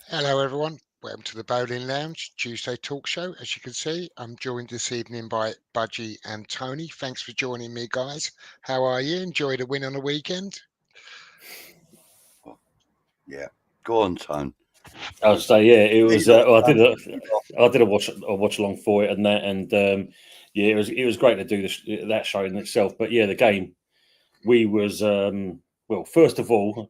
Hello everyone, welcome to the Boleyn Lounge Tuesday talk show. As you can see, I'm joined this evening by Budgie and Tony. Thanks for joining me, guys. How are you? Enjoyed a win on the weekend? Yeah, go on, Tone. I would say, yeah, it was. I did a watch along for it and that, and yeah, it was great to do that show in itself. But yeah, the game, we was well. First of all,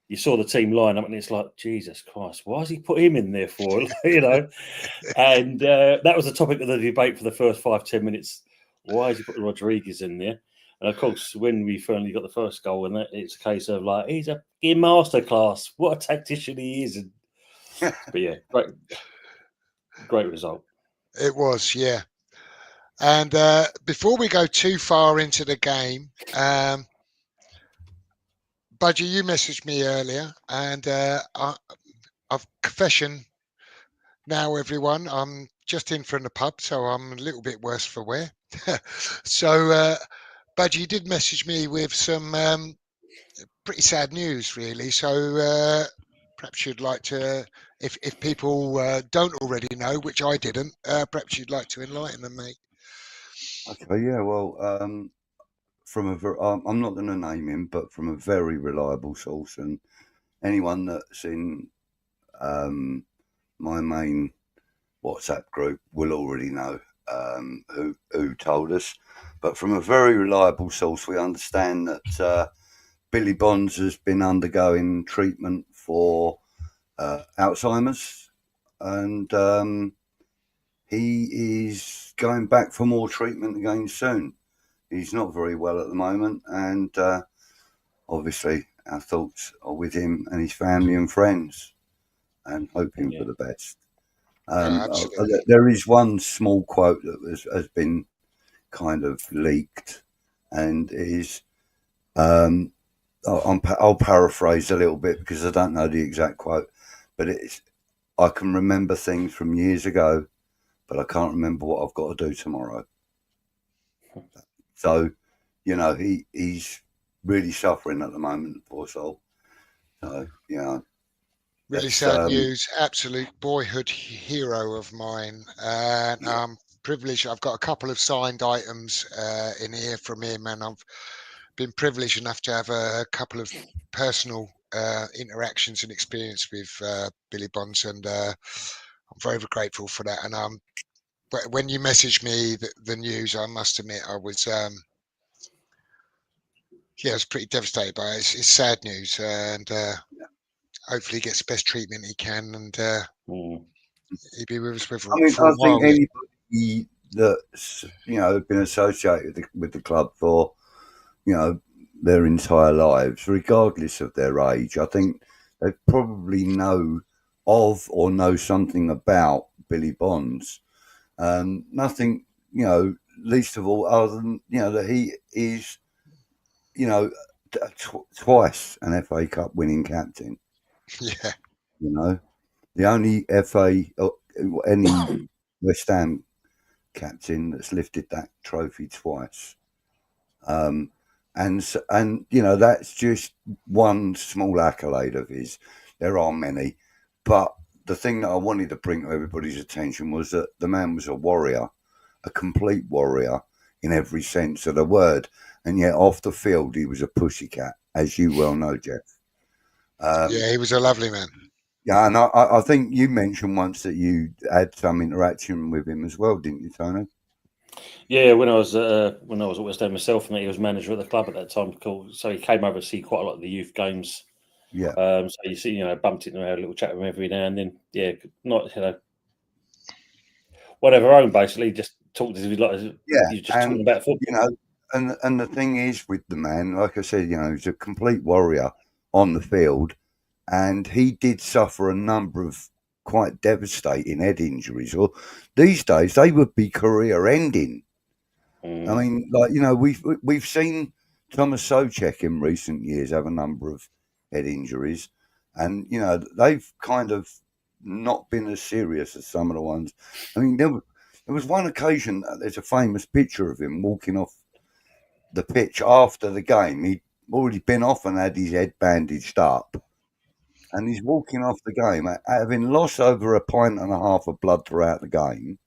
you saw the team line up, and it's like, Jesus Christ, why has he put him in there for? You know, and that was the topic of the debate for the first 5-10 minutes. Why has he put Rodriguez in there? And of course, when we finally got the first goal, and it's a case of like, he's a masterclass. What a tactician he is. And, but yeah, great result. It was, yeah. And before we go too far into the game, Budgie, you messaged me earlier, and I've confession now, everyone. I'm just in from the pub, so I'm a little bit worse for wear. So, Budgie, you did message me with some pretty sad news, really. So perhaps you'd like to, if people don't already know, which I didn't, perhaps you'd like to enlighten them, mate. Okay, yeah, well, I'm not going to name him, but from a very reliable source, and anyone that's in my main WhatsApp group will already know who told us. But from a very reliable source, we understand that Billy Bonds has been undergoing treatment for Alzheimer's, and he is going back for more treatment again soon. He's not very well at the moment, and obviously our thoughts are with him and his family and friends, and hoping for the best. There is one small quote that has been kind of leaked, and is I'll paraphrase a little bit because I don't know the exact quote, but I can remember things from years ago, but I can't remember what I've got to do tomorrow. So, you know, he's really suffering at the moment, poor soul. So, you know. Really sad news. Absolute boyhood hero of mine. And I'm privileged. I've got a couple of signed items in here from him, and I've been privileged enough to have a couple of personal interactions and experience with Billy Bonds, and I'm very, very grateful for that. And but when you messaged me the news, I must admit I was I was pretty devastated by it. It's sad news, and hopefully he gets the best treatment he can, and he'll be with us for a while. I think anybody that's, you know, been associated with the club for, you know, their entire lives, regardless of their age, I think they probably know of or know something about Billy Bonds. Nothing, you know, least of all, other than, you know, that he is, you know, twice an FA Cup winning captain. Yeah. You know, the only FA or any West Ham captain that's lifted that trophy twice. And you know, that's just one small accolade of his. There are many, but the thing that I wanted to bring to everybody's attention was that the man was a warrior, a complete warrior in every sense of the word, and yet off the field he was a pussycat, as you well know, Jeff. Yeah, he was a lovely man. Yeah, and I think you mentioned once that you had some interaction with him as well, didn't you, Tony? Yeah, when I was at West Ham myself, and he was manager at the club at that time. So he came over to see quite a lot of the youth games. Yeah. So you see, you know, bumped into him, had a little chat with him every now and then. Yeah, not, you know, whatever own, basically, just talked to him like you're just talking about football. You know, and the thing is with the man, like I said, you know, he's a complete warrior on the field, and he did suffer a number of quite devastating head injuries, or these days they would be career ending. I mean, like, you know, we've seen Thomas Soucek in recent years have a number of head injuries, and you know they've kind of not been as serious as some of the ones. I mean, there was one occasion. There's a famous picture of him walking off the pitch after the game. He'd already been off and had his head bandaged up, and he's walking off the game having lost over a pint and a half of blood throughout the game.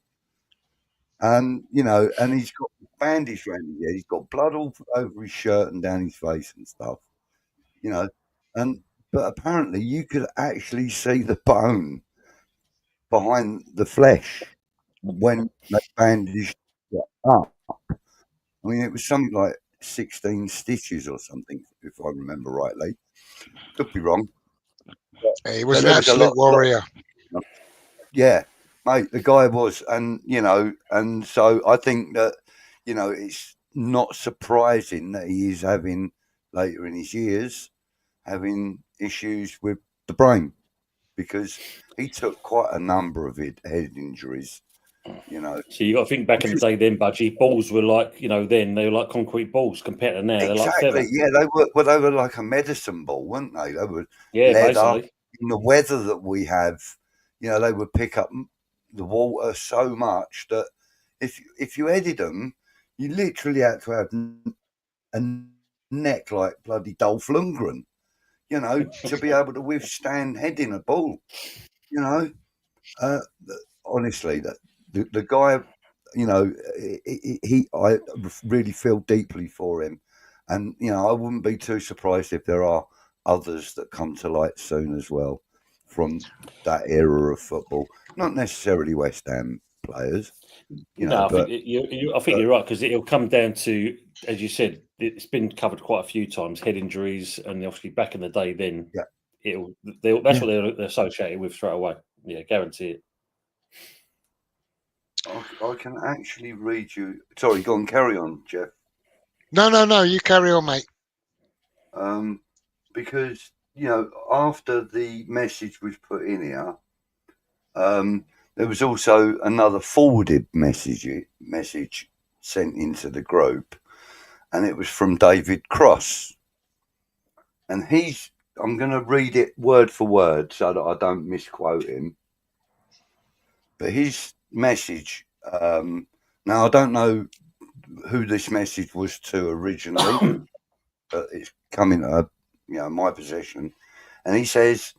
And you know, and he's got bandage around his head. He's got blood all over his shirt and down his face and stuff. You know, and but apparently you could actually see the bone behind the flesh when they bandaged it up. I mean, it was something like 16 stitches or something, if I remember rightly. Could be wrong. He was But an there was a absolute warrior. Yeah, mate, the guy was, and you know, and so I think that, you know, it's not surprising that he is having later in his years having issues with the brain, because he took quite a number of head injuries. You know, So you got to think back in the day. Then, Budgie, balls were like, you know, then they were like concrete balls compared to now. They're like feather. exactly. Yeah, they were like a medicine ball, weren't they? They were Yeah, leather. basically. In the weather that we have, you know, they would pick up the water so much that if you headed them, you literally had to have a neck like bloody Dolph Lundgren, you know, to be able to withstand heading a ball. You know, honestly, the guy, you know, I really feel deeply for him, and you know, I wouldn't be too surprised if there are others that come to light soon as well from that era of football. Not necessarily West Ham players, you know, No, I but think you're right, because it'll come down to, as you said, it's been covered quite a few times, head injuries, and obviously back in the day, then yeah, that's what they're associated with straight away. Yeah, guarantee it. I can actually read you. Sorry, go on, carry on, Jeff. No, you carry on, mate. Because you know, after the message was put in here, there was also another forwarded message sent into the group, and it was from David Cross, and I'm going to read it word for word so that I don't misquote him. But his message. Now I don't know who this message was to originally, but it's coming to my possession, and he says,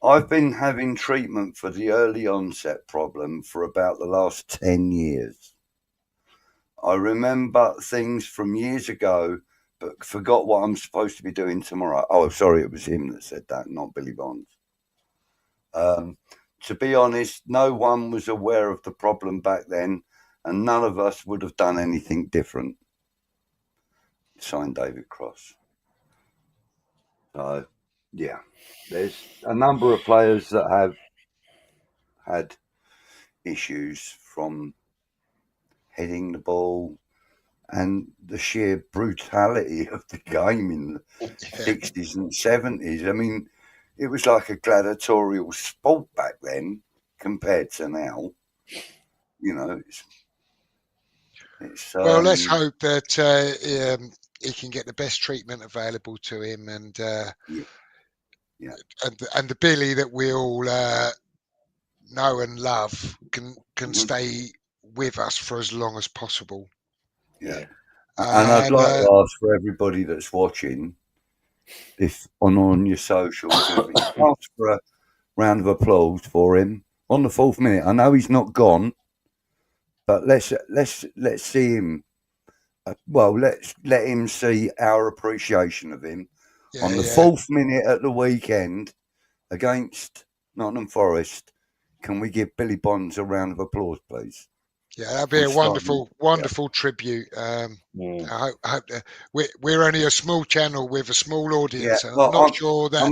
I've been having treatment for the early onset problem for about the last 10 years. I remember things from years ago, but forgot what I'm supposed to be doing tomorrow. Oh, sorry, it was him that said that, not Billy Bonds. To be honest, no one was aware of the problem back then, and none of us would have done anything different. Signed, David Cross. So, yeah, there's a number of players that have had issues from heading the ball and the sheer brutality of the game in the 60s and 70s. I mean, it was like a gladiatorial sport back then compared to now. You know, it's Well, let's hope that he can get the best treatment available to him, and and the Billy that we all know and love can stay with us for as long as possible. Yeah. And I'd like to ask for everybody that's watching, if on your socials, if you ask for a round of applause for him on the 4th minute. I know he's not gone, but let's see him. Well, let's let him see our appreciation of him on the 4th minute at the weekend against Nottingham Forest. Can we give Billy Bonds a round of applause, please? Yeah, that'd be a wonderful tribute. I hope that we're only a small channel with a small audience. Yeah, I'm not sure that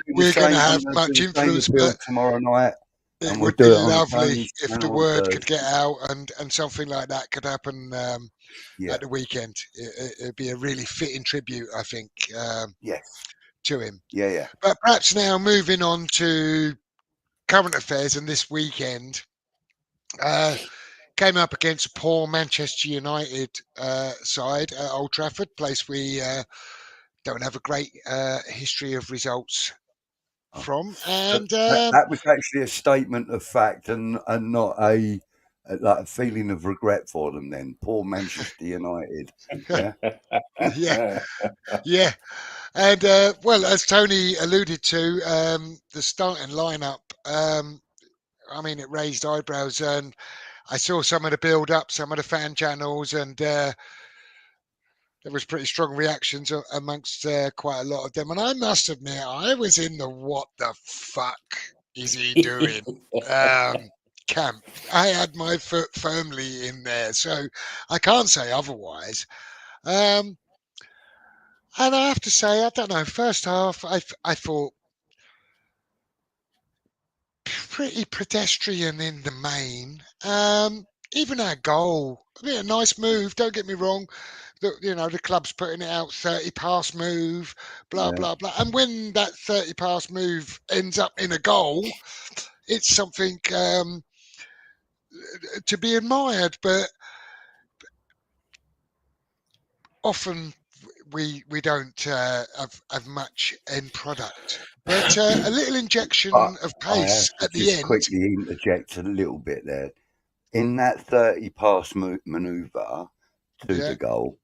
we're going to have much influence, but tomorrow night. It would be lovely if the word could get out and something like that could happen at the weekend. It'd be a really fitting tribute, I think, to him. Yeah. But perhaps now moving on to current affairs and this weekend. came up against a poor Manchester United side at Old Trafford, place we don't have a great history of results from. And that was actually a statement of fact and not a like a feeling of regret for them. Then poor Manchester United. Yeah, yeah. And well, as Tony alluded to, the starting lineup. I mean, it raised eyebrows, and I saw some of the build-up, some of the fan channels, and there was pretty strong reactions amongst quite a lot of them. And I must admit, I was in the "what the fuck is he doing" camp. I had my foot firmly in there, so I can't say otherwise. And I have to say, I don't know. First half, I thought pretty pedestrian in the main. Even our goal, I mean, a nice move. Don't get me wrong. The club's putting it out 30 pass move, blah yeah. blah blah. And when that 30 pass move ends up in a goal, it's something to be admired. But often we don't have much end product. But a little injection of I have pace to at the just end. quickly interject a little bit there. In that 30 pass manoeuvre to Yeah. the goal,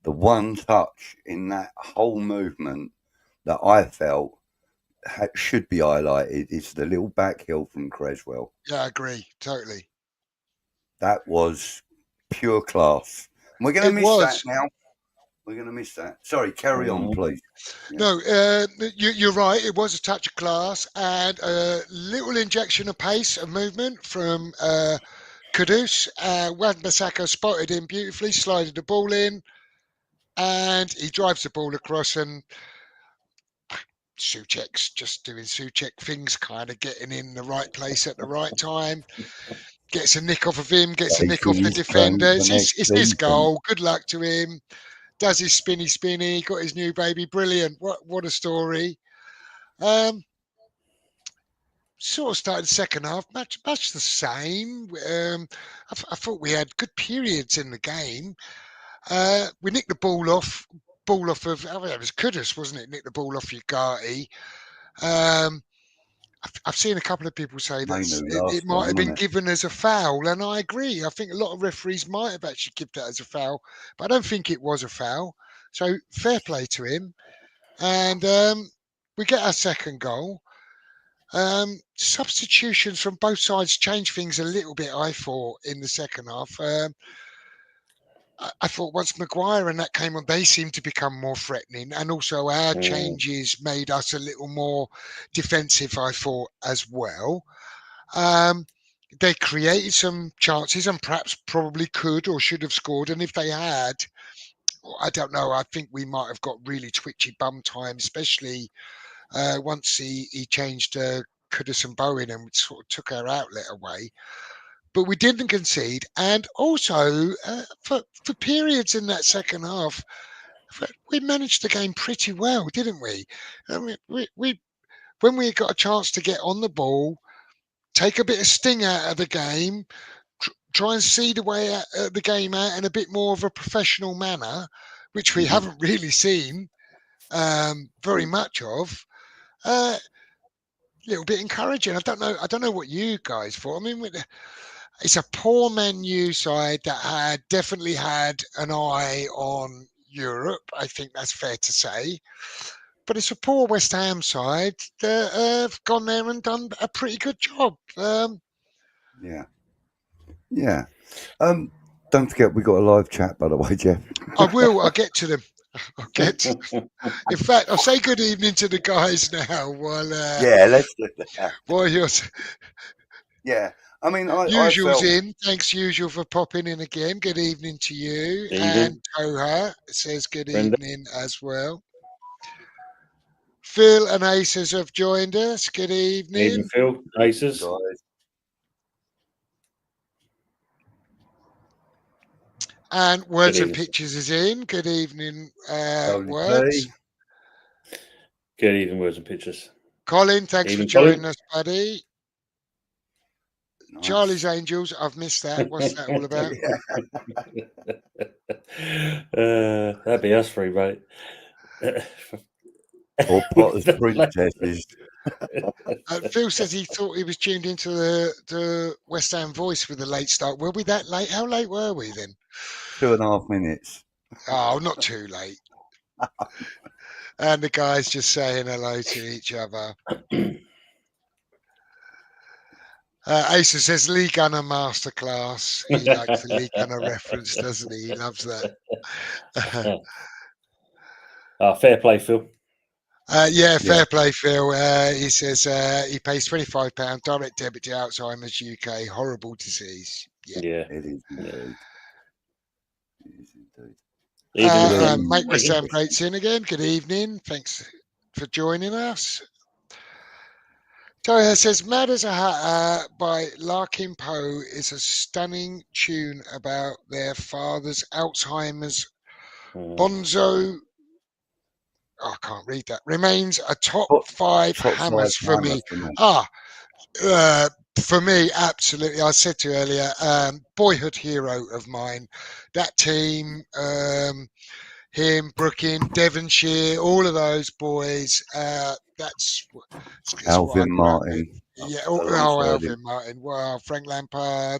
the one touch in that whole movement that I felt should be highlighted is the little back heel from Creswell. Yeah, I agree totally. That was pure class. And we're going to It miss that was. now. We're going to miss that. Sorry, carry on, please. Yeah. No, you're right. It was a touch of class and a little injection of pace and movement from Kudus. Wan-Bissaka spotted him beautifully, slided the ball in, and he drives the ball across. And Souček's just doing Souček things, kind of getting in the right place at the right time. Gets a nick off of him, gets a nick off the He's trained defender. for next It's his season. goal. Good luck to him. Does his spinny, got his new baby. Brilliant. What a story. Sort of started the second half, much the same. I thought we had good periods in the game. We nicked the ball off of, it was Kudus, wasn't it? Nicked the ball off Ugarte. I've seen a couple of people say that it might have been given as a foul, and I agree. I think a lot of referees might have actually given that as a foul, but I don't think it was a foul. So fair play to him. And we get our second goal. Substitutions from both sides changed things a little bit, I thought, in the second half. I thought once Maguire and that came on, they seemed to become more threatening. And also our changes made us a little more defensive, I thought, as well. They created some chances and perhaps probably could or should have scored. And if they had, I don't know, I think we might have got really twitchy bum time, especially once he changed Kudus and Bowen and sort of took our outlet away. But we didn't concede. And also, for periods in that second half, we managed the game pretty well, didn't we? I mean, we when we got a chance to get on the ball, take a bit of sting out of the game, try and see the way the game out in a bit more of a professional manner, which we haven't really seen very much of. Little bit encouraging. I don't know what you guys thought. I mean, it's a poor Man U side that definitely had an eye on Europe. I think that's fair to say. But it's a poor West Ham side that have gone there and done a pretty good job. Yeah. Don't forget we got a live chat, by the way, Jeff. I will. I'll get to them. In fact, I'll say good evening to the guys now. While let's do that. While you're I mean, usual's I felt in. Thanks, usual, for popping in again. Good evening to you. Evening. And Toha says good Brenda. evening as well. Phil and Aces have joined us. Good evening. Evening, Phil. Aces. guys. And Words Good and evening. Pictures is in. Good evening, Words. Good evening, Words and Pictures. Colin, thanks Evening, for joining Colin. us, buddy. Nice. Charlie's Angels. I've missed that. What's that all about? That'd be us three, mate. Or Potter's Princesses. Phil says he thought he was tuned into the West Ham Voice with the late start. Were we that late? How late were we then? 2.5 minutes. Oh, not too late. And the guys just saying hello to each other. Asa says Lee Gunner masterclass. He likes the Lee Gunner reference, doesn't he? He loves that. Fair play, Phil. Fair play, Phil. He says he pays £25 direct debit to Alzheimer's UK. Horrible disease. Yeah. It is indeed. It is indeed. Mike West Ham Great Sin again. Good evening. Thanks for joining us. Toya says Mad as a Hatter by Larkin Poe is a stunning tune about their father's Alzheimer's. Bonzo, I can't read that, remains a top five hammers for me. For me, absolutely. I said to you earlier, boyhood hero of mine. That team, him, Brooklyn, Devonshire, all of those boys. That's Alvin Martin. Yeah, Alvin Martin. Wow, Frank Lampard.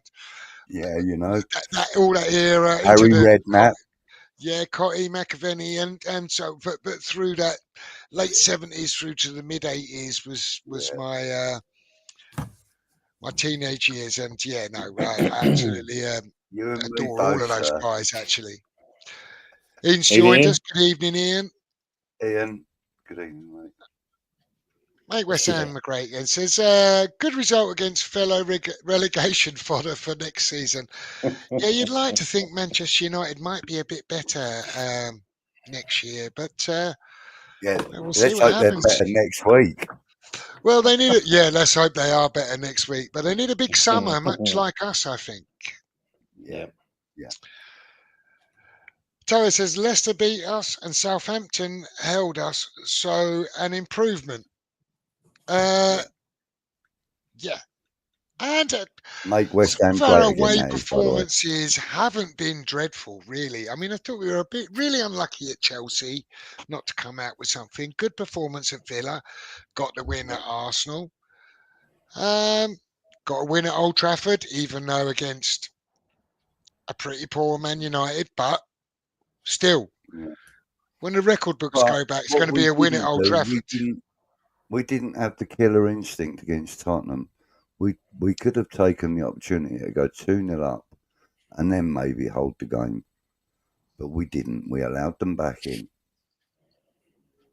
Yeah, you know. All that era. Harry Redknapp. Yeah, Cotty, McAvenny, and so, but through that late 70s through to the mid 80s was my my teenage years, and I absolutely adore all of those guys. Actually, Ian's joined us. Good evening, Ian. Ian, good evening, mate. Mate West Ham McGregor says, good result against fellow relegation fodder for next season. Yeah, you'd like to think Manchester United might be a bit better next year, but we'll see what happens. They're better next week. Well, they need it. Yeah, let's hope they are better next week, but they need a big summer, much like us, I think. Yeah. Torres says Leicester beat us and Southampton held us, so an improvement. And make West Ham some of our great away performances haven't been dreadful, really. I mean, I thought we were a bit really unlucky at Chelsea not to come out with something. Good performance at Villa, got the win at Arsenal. Got a win at Old Trafford, even though against a pretty poor Man United, but still, when the record books go back, it's going to be a win at Old Trafford. We didn't have the killer instinct against Tottenham. We could have taken the opportunity to go 2-0 up and then maybe hold the game. But we didn't. We allowed them back in.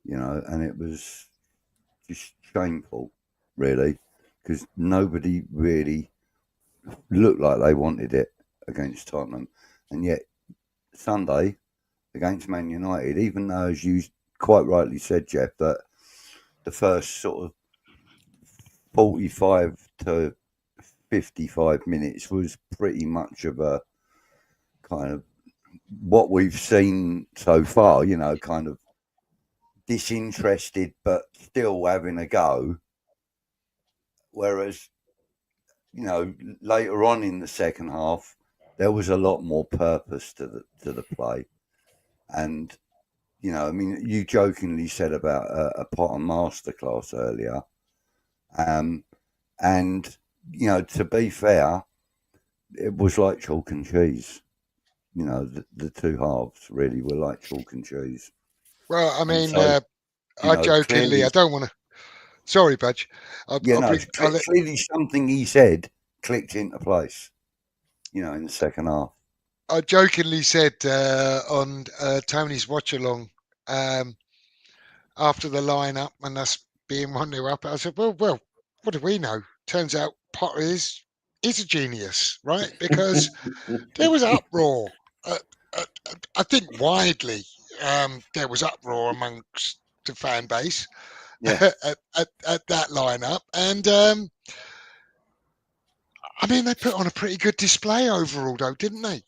You know, and it was just shameful, really, because nobody really looked like they wanted it against Tottenham. And yet, Sunday, against Man United, even though, as you quite rightly said, Jeff, that the first sort of 45 to 55 minutes was pretty much of a kind of what we've seen so far, you know, kind of disinterested but still having a go. Whereas, you know, later on in the second half, there was a lot more purpose to the play. And, you know, I mean, you jokingly said about a Potter masterclass earlier. And, you know, to be fair, it was like chalk and cheese. You know, the two halves really were like chalk and cheese. Well, I mean, so, I jokingly, clearly, I don't want to. Sorry, Budge. Clearly something he said clicked into place, you know, in the second half. I jokingly said on Tony's watch along after the lineup and us being 1-0 up, I said, well, what do we know? Turns out Potter is a genius, right? Because there was uproar. I think widely there was uproar amongst the fan base at that lineup. And I mean, they put on a pretty good display overall, though, didn't they?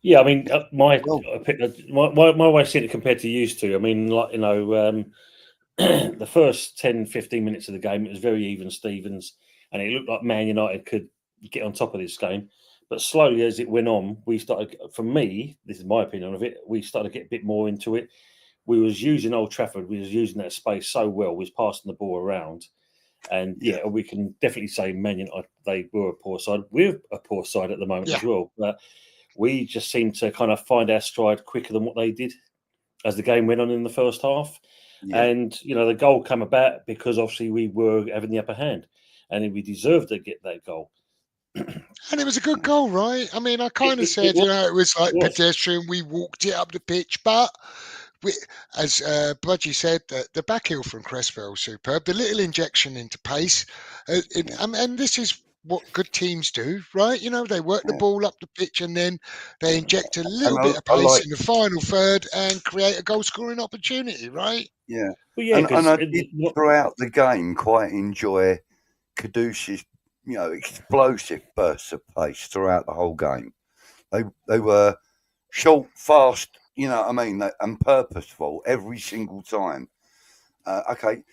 Yeah, I mean, my way of seeing it compared to used to, I mean, like, you know, the first 10, 15 minutes of the game, it was very even Stevens. and it looked like Man United could get on top of this game. But slowly, as it went on, we started. For me, this is my opinion of it. We started to get a bit more into it. We was using Old Trafford. We was using that space so well. We was passing the ball around, and we can definitely say Man United, they were a poor side. We're a poor side at the moment as well. But we just seemed to kind of find our stride quicker than what they did as the game went on in the first half. Yeah. And, the goal came about because obviously we were having the upper hand and we deserved to get that goal. And it was a good goal, right? I mean, I kind of said, it was like pedestrian. We walked it up the pitch, but as Budgie said, the back heel from Cresswell, superb. The little injection into pace. And this is what good teams do, right? They work the ball up the pitch and then they inject a little bit of pace in the final third and create a goal-scoring opportunity, right? Yeah. Well, yeah, and I did throughout the game quite enjoy Caduce's, explosive bursts of pace throughout the whole game. They were short, fast, and purposeful every single time.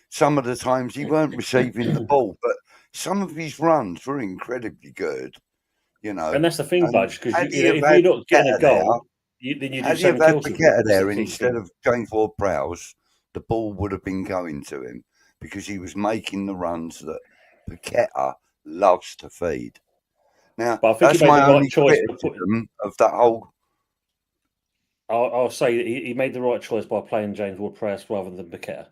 Some of the times he weren't receiving the ball, but some of his runs were incredibly good, And that's the thing, Budge, because if you're not getting a goal, then you do something else with it. There instead of James Ward-Prowse, the ball would have been going to him because he was making the runs that Paqueta loves to feed. Now, that's my only criticism of that whole. I'll say he made the right choice by playing James Ward-Prowse rather than Paqueta,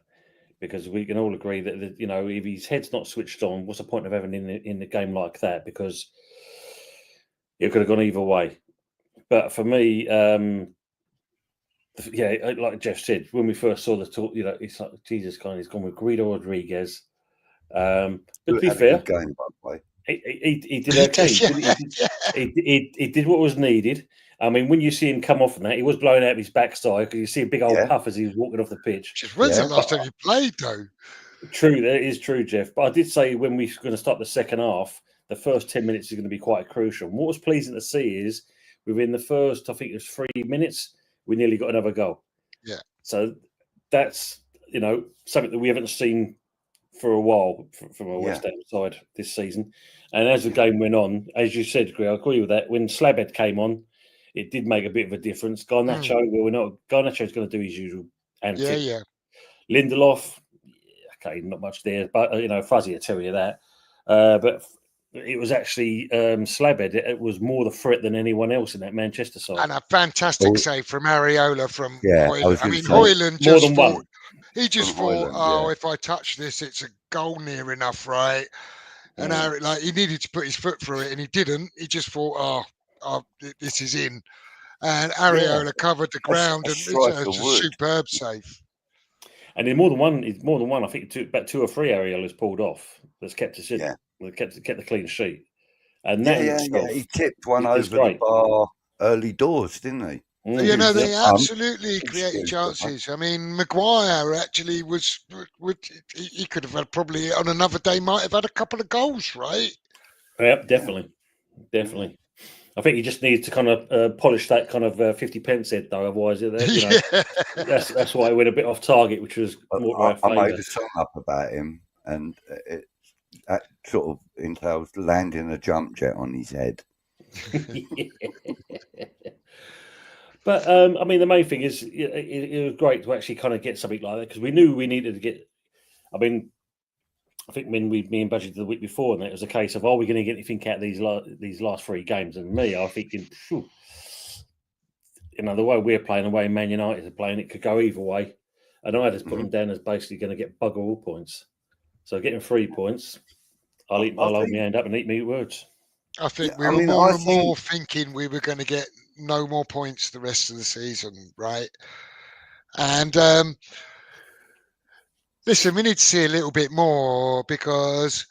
because we can all agree that if his head's not switched on, what's the point of having in the game like that? Because it could have gone either way. But for me, like Jeff said, when we first saw the talk, it's like Jesus Christ, he's gone with Guido Rodriguez. But to be fair, game, by the way. He did okay. He did what was needed. I mean, when you see him come off on that, he was blowing out his backside because you see a big old puff as he was walking off the pitch. When's the last time you played, though? True, that is true, Jeff. But I did say when we're going to start the second half, the first 10 minutes is going to be quite crucial. And what was pleasing to see is within the first, I think it was 3 minutes, we nearly got another goal. Yeah. So that's, something that we haven't seen for a while from a West Ham side this season. And as the game went on, as you said, Greg, I agree with that. When Slabhead came on, it did make a bit of a difference. Garnacho, Garnacho's going to do his usual antics. Yeah. Lindelof, okay, not much there, but Fuzzy will tell you that. But it was actually Slabhead. It was more the threat than anyone else in that Manchester side. And a fantastic save from Areola from Hoyland. I mean, Hoyland just thought, he just thought, if I touch this, it's a goal near enough, right? And he needed to put his foot through it, and he didn't. He just thought, this is in. And Areola covered the ground, and it's a superb save. And in more than one, I think it took about 2 or 3 Areolas pulled off. That's kept us in. Yeah. Kept the clean sheet. And that he tipped one over the bar early doors, didn't he? They absolutely created chances. I mean, Maguire actually he could have had probably on another day might have had a couple of goals, right? Yep, definitely. I think he just needs to kind of polish that kind of 50 pence head, though. Otherwise, that's why he went a bit off target, which was more. I made a song up about him, and that sort of entails landing a jump jet on his head. But I mean, the main thing is it was great to actually kind of get something like that because we knew we needed to get. I mean, I think when me and Budgie the week before, and it was a case of, are we going to get anything out of these last 3 games? And me, I was thinking, the way we're playing, the way Man United are playing, it could go either way. And I just put them down as basically going to get bugger all points. So getting 3 points, I'll hold my hand up and eat me words. I think we were more and more thinking we were going to get no more points the rest of the season, right? And listen, we need to see a little bit more because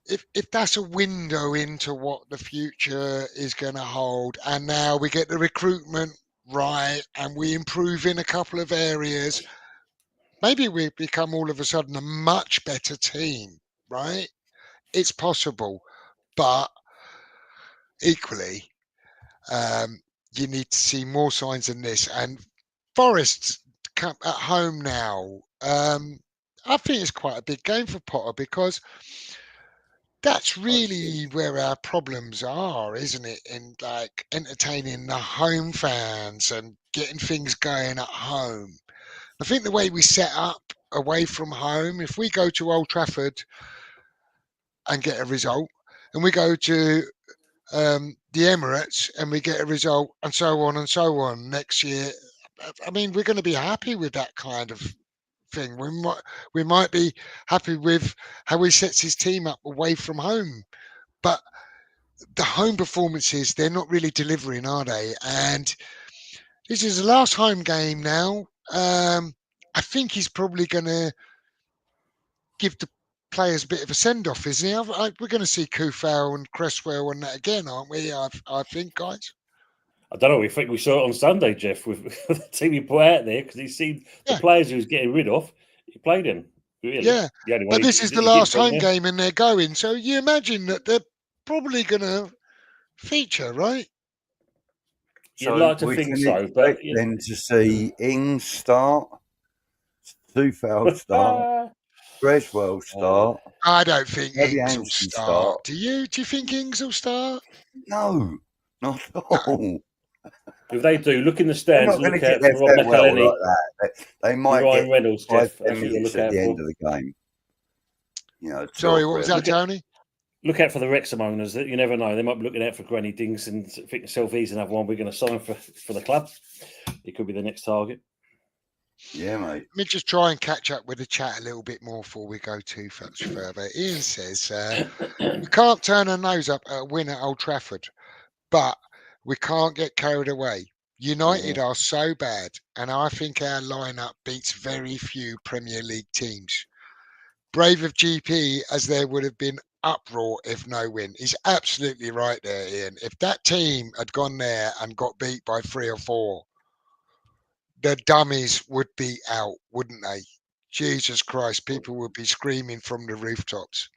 if that's a window into what the future is going to hold, and now we get the recruitment right and we improve in a couple of areas, maybe we become all of a sudden a much better team, right? It's possible, but equally, you need to see more signs than this. And Forest at home now, I think it's quite a big game for Potter because that's really where our problems are, isn't it? In like entertaining the home fans and getting things going at home. I think the way we set up away from home, if we go to Old Trafford and get a result, and we go to the Emirates and we get a result, and so on and so on next year, I mean, we're going to be happy with that kind of thing. We might be happy with how he sets his team up away from home, but the home performances, they're not really delivering, are they? And this is the last home game now. I think he's probably going to give the players a bit of a send off, isn't he? We're going to see Kufau and Cresswell and that again, aren't we? I think, guys. I don't know. We think we saw it on Sunday, Jeff, with the team he put out there because he seen the players he was getting rid of. He played him. Really? Yeah. But this is the last home game and they're going. So you imagine that they're probably going to feature, right? You'd like to think so, but then to see Ings start, Tufel start, Cresswell start. I don't think Ings will start. Do you? Do you think Ings will start? No, not at all. If they do, look in the stands. They're not Look going out to get for their Rob farewell McElhenney. like that. They might Ryan get Reynolds, Jeff. 5-10 minutes at the end of the game. You know, sorry, what was that, Tony? Look out for the Wrexham owners. That you never know. They might be looking out for Granny Dings and think themselves he's another one we're going to sign for the club. It could be the next target. Yeah, mate. Let me just try and catch up with the chat a little bit more before we go too much further. Ian says, we can't turn our nose up at a win at Old Trafford, but we can't get carried away. United are so bad, and I think our lineup beats very few Premier League teams. Brave of GP, as there would have been uproar if no win. He's absolutely right there, Ian. If that team had gone there and got beat by 3 or 4, the dummies would be out, wouldn't they? Jesus Christ, people would be screaming from the rooftops.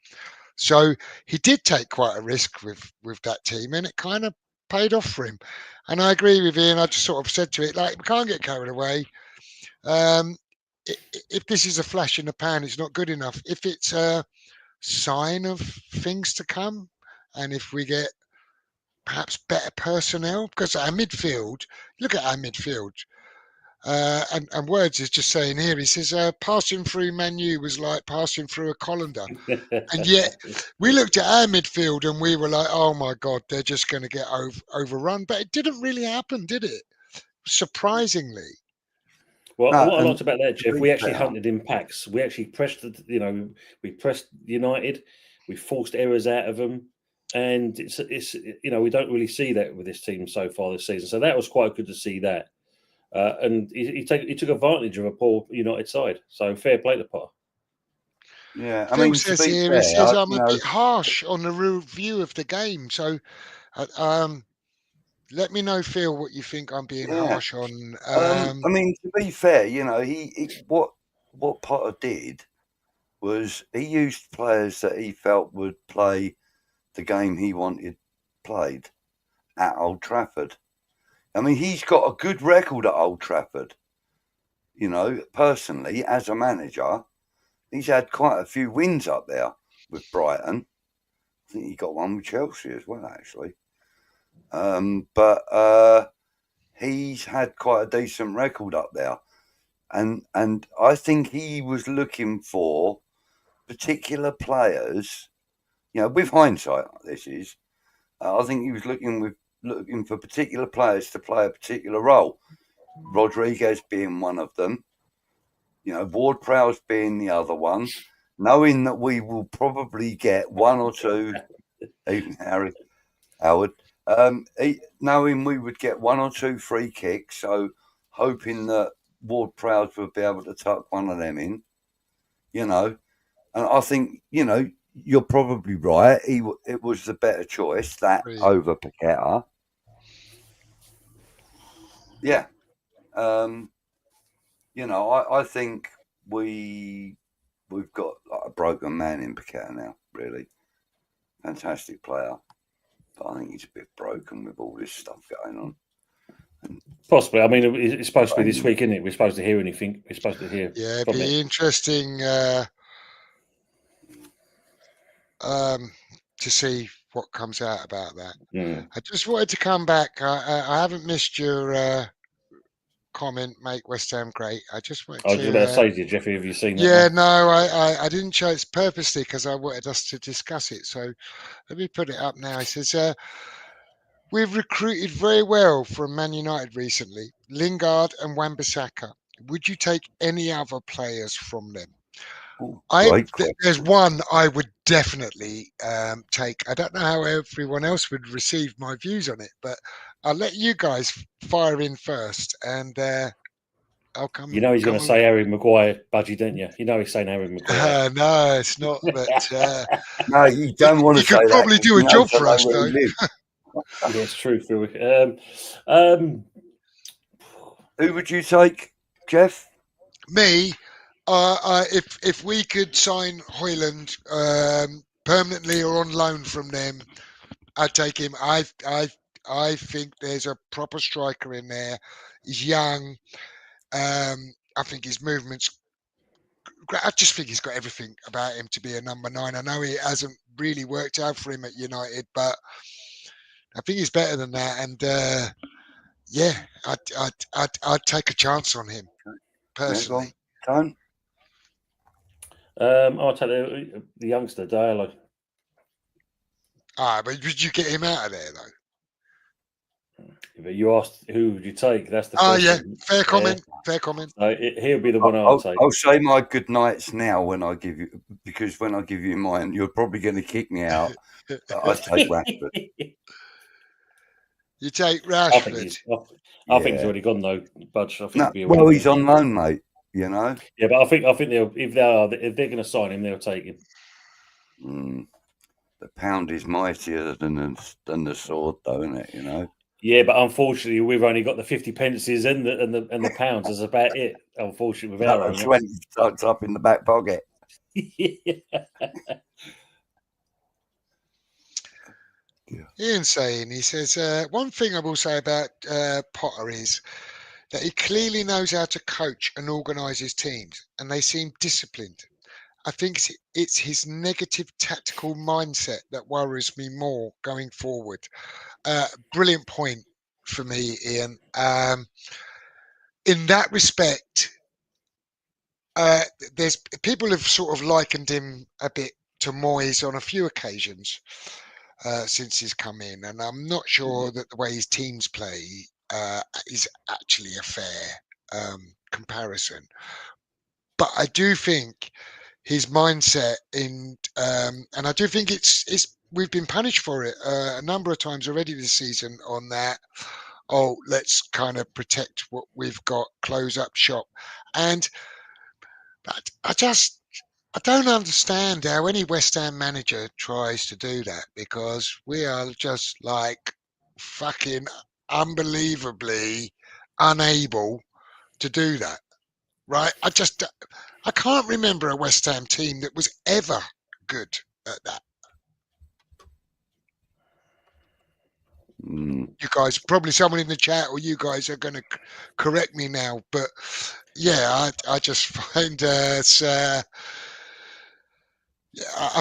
So he did take quite a risk with that team, and it kind of paid off for him. And I agree with Ian. I just sort of said to it, like, we can't get carried away. If this is a flash in the pan, it's not good enough. If it's a sign of things to come, and if we get perhaps better personnel, because our midfield, look at our midfield. And Words is just saying here, he says, passing through Manu was like passing through a colander. And yet we looked at our midfield and we were like, oh my God, they're just going to get overrun. But it didn't really happen, did it? Surprisingly. Well, what I liked about that, Jeff, we actually hunted in packs. We actually pressed, we pressed United. We forced errors out of them. And it's we don't really see that with this team so far this season. So that was quite good to see that. And he took advantage of a poor United side. So fair play to Potter. Yeah, Phil says here, he says I'm a bit harsh on the review of the game. So let me know, Phil, what you think I'm being harsh on. I mean, to be fair, what Potter did was he used players that he felt would play the game he wanted played at Old Trafford. I mean, he's got a good record at Old Trafford. Personally, as a manager, he's had quite a few wins up there with Brighton. I think he got one with Chelsea as well, actually. But he's had quite a decent record up there. And I think he was looking for particular players, with hindsight, this is. I think he was looking for particular players to play a particular role. Rodriguez being one of them, Ward-Prowse being the other one, knowing that we will probably get one or two, even Howard, knowing we would get one or two free kicks, so hoping that Ward-Prowse would be able to tuck one of them in, and I think, you're probably right. It was the better choice, that over Paqueta. Yeah. I think we've got like a broken man in Paqueta now, really. Fantastic player. But I think he's a bit broken with all this stuff going on. And Possibly. I mean, it's supposed to be this week, isn't it? We're supposed to hear anything. We're supposed to hear. Yeah, it'd from be it. interesting to see what comes out about that. I just wanted to come back. I haven't missed your comment, make West Ham great. I just wanted I was just about to to. say to you, Jeffrey, have you seen that? Yeah, one? no, I didn't show it purposely because I wanted us to discuss it. So let me put it up now. It says, we've recruited very well from Man United recently, Lingard and Wan-Bissaka. Would you take any other players from them? There's one I would definitely take. I don't know how everyone else would receive my views on it, but I'll let you guys fire in first, and I'll come. You know he's going to say Harry Maguire, Budgie, don't you? You know he's saying Harry Maguire. No, it's not. But no, you don't want to say that. You could probably do a job for us, though. Yeah, it's true, Phil. Who would you take, Jeff? Me. If we could sign Højlund permanently or on loan from them, I'd take him. I think there's a proper striker in there. He's young. I think his movement's great. I just think he's got everything about him to be a number 9. I know it hasn't really worked out for him at United, but I think he's better than that. And yeah, I'd take a chance on him personally. Tone? I'll take the youngster, Diallo. But would you get him out of there, though? But you asked who would you take? That's the question. Yeah, fair comment. Fair comment. So he'll be the one I'll take. I'll say my good nights now when I give you, because when I give you mine, you're probably going to kick me out. I take Rashford. You take Rashford. I think he's already gone though, Budge. I think he's on loan, mate. You know. Yeah, but I think if they're going to sign him, they'll take him. The pound is mightier than the sword, though, isn't it? You know. Yeah, but unfortunately, we've only got the 50 pences and the pounds. That's about it. Unfortunately, with our 20 tucked up in the back pocket. Ian's saying, he says, one thing I will say about Potter is that he clearly knows how to coach and organise his teams, and they seem disciplined. I think it's his negative tactical mindset that worries me more going forward. Brilliant point for me, Ian. In that respect, there's people have sort of likened him a bit to Moyes on a few occasions since he's come in, and I'm not sure that the way his teams play is actually a fair comparison. But I do think his mindset and I do think it's we've been punished for it a number of times already this season on that. Oh, let's kind of protect what we've got, close up shop. And I don't understand how any West Ham manager tries to do that, because we are just like fucking unbelievably unable to do that. Right? I can't remember a West Ham team that was ever good at that. You guys, probably someone in the chat or you guys are going to correct me now, but yeah, I just find I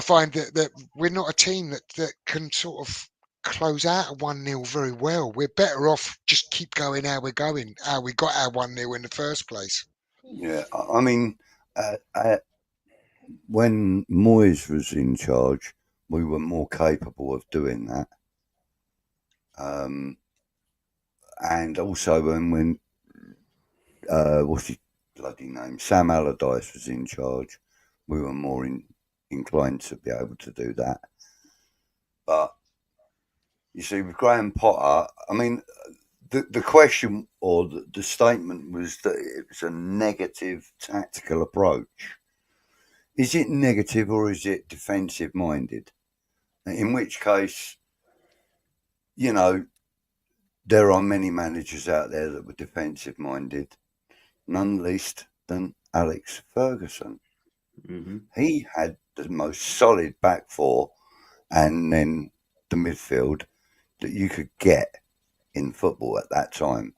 find that we're not a team that can sort of close out a 1-0 very well. We're better off just keep going how we're going, how we got our 1-0 in the first place. Yeah, I mean, when Moyes was in charge, we were more capable of doing that. And also when what's his bloody name, Sam Allardyce was in charge, we were more inclined to be able to do that. But you see, with Graham Potter, I mean, the question or the statement was that it was a negative tactical approach. Is it negative or is it defensive minded? In which case, you know, there are many managers out there that were defensive minded, none least than Alex Ferguson. Mm-hmm. He had the most solid back four and then the midfield that you could get in football at that time.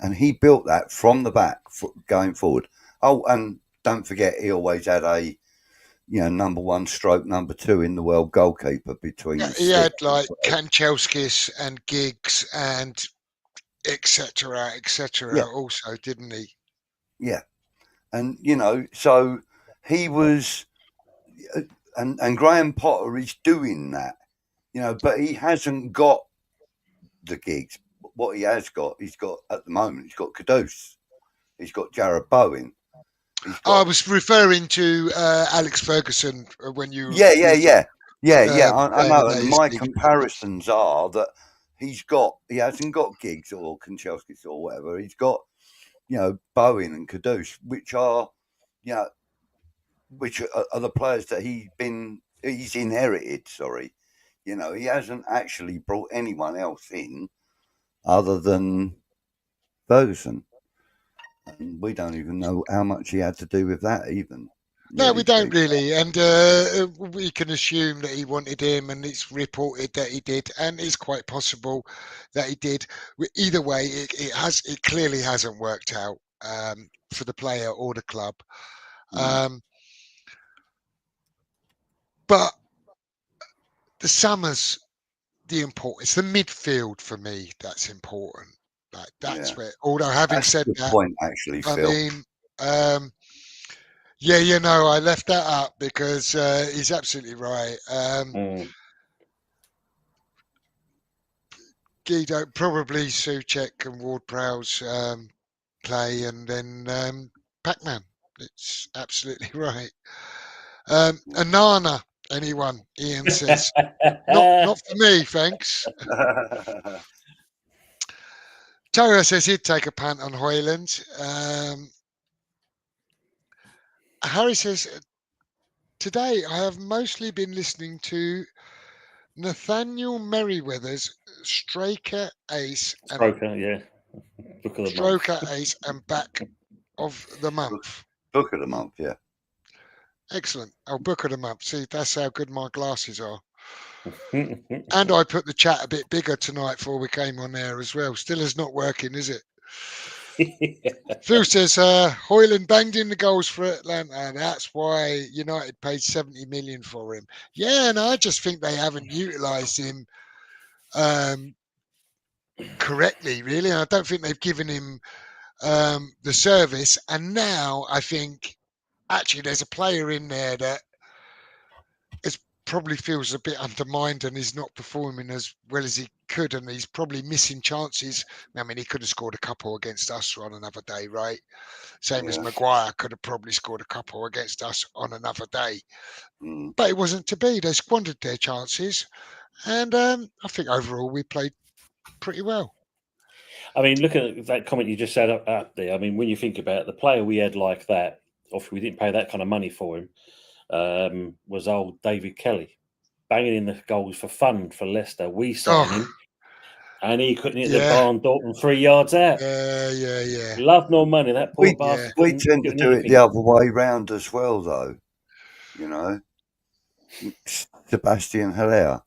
and he built that from the back going forward. Oh, and don't forget, he always had a number 1 stroke number 2 in the world goalkeeper between his He had sticks. like Kanchelskis and Giggs and etc. Yeah. also, didn't he? Yeah. And, so he was, and Graham Potter is doing that, but he hasn't got the gigs. What he has got, at the moment, he's got Kudus. He's got Jared Bowen. I was referring to Alex Ferguson when you. Yeah. I know. that And his my gigs- comparisons are that he hasn't got Giggs or Kanchelskis or whatever. He's got, Bowen and Kudus, which are the players that he's inherited. Sorry, he hasn't actually brought anyone else in other than Ferguson, and we don't even know how much he had to do with that. Even No, we don't really, and we can assume that he wanted him, and it's reported that he did, and it's quite possible that he did. Either way, it clearly hasn't worked out for the player or the club. But the summer's the important. It's the midfield for me that's important. Like that's where. Although having said that, point actually, I Phil. mean, I left that up because he's absolutely right. Guido, probably Souček and Ward-Prowse play, and then Pac-Man. It's absolutely right. Anana, anyone? Ian says, not for me, thanks. Tara says he'd take a punt on Hoyland. Harry says, today I have mostly been listening to Nathaniel Merriweather's Straker Ace and Book of the Stroker month. Ace and Back of the Month. Book of the month, yeah. Excellent. Book of the month. See, that's how good my glasses are. And I put the chat a bit bigger tonight before we came on there as well. Still is not working, is it? Phil says Hoyland banged in the goals for Atlanta. That's why United paid 70 million for him. Yeah, and I just think they haven't utilised him correctly, really. I don't think they've given him the service. And now I think actually there's a player in there that probably feels a bit undermined and is not performing as well as he could, and he's probably missing chances. I mean, he could have scored a couple against us on another day, right? Same as Maguire could have probably scored a couple against us on another day. But it wasn't to be. They squandered their chances, and I think overall we played pretty well. I mean, look at that comment you just said up there. I mean, when you think about it, the player we had like that, obviously we didn't pay that kind of money for him, was old David Kelly, banging in the goals for fun for Leicester. We signed him, and he couldn't hit the barn door from 3 yards out. Yeah. Love nor money. That poor bastard. We tend to do it the other way round as well, though. Sebastian Haller,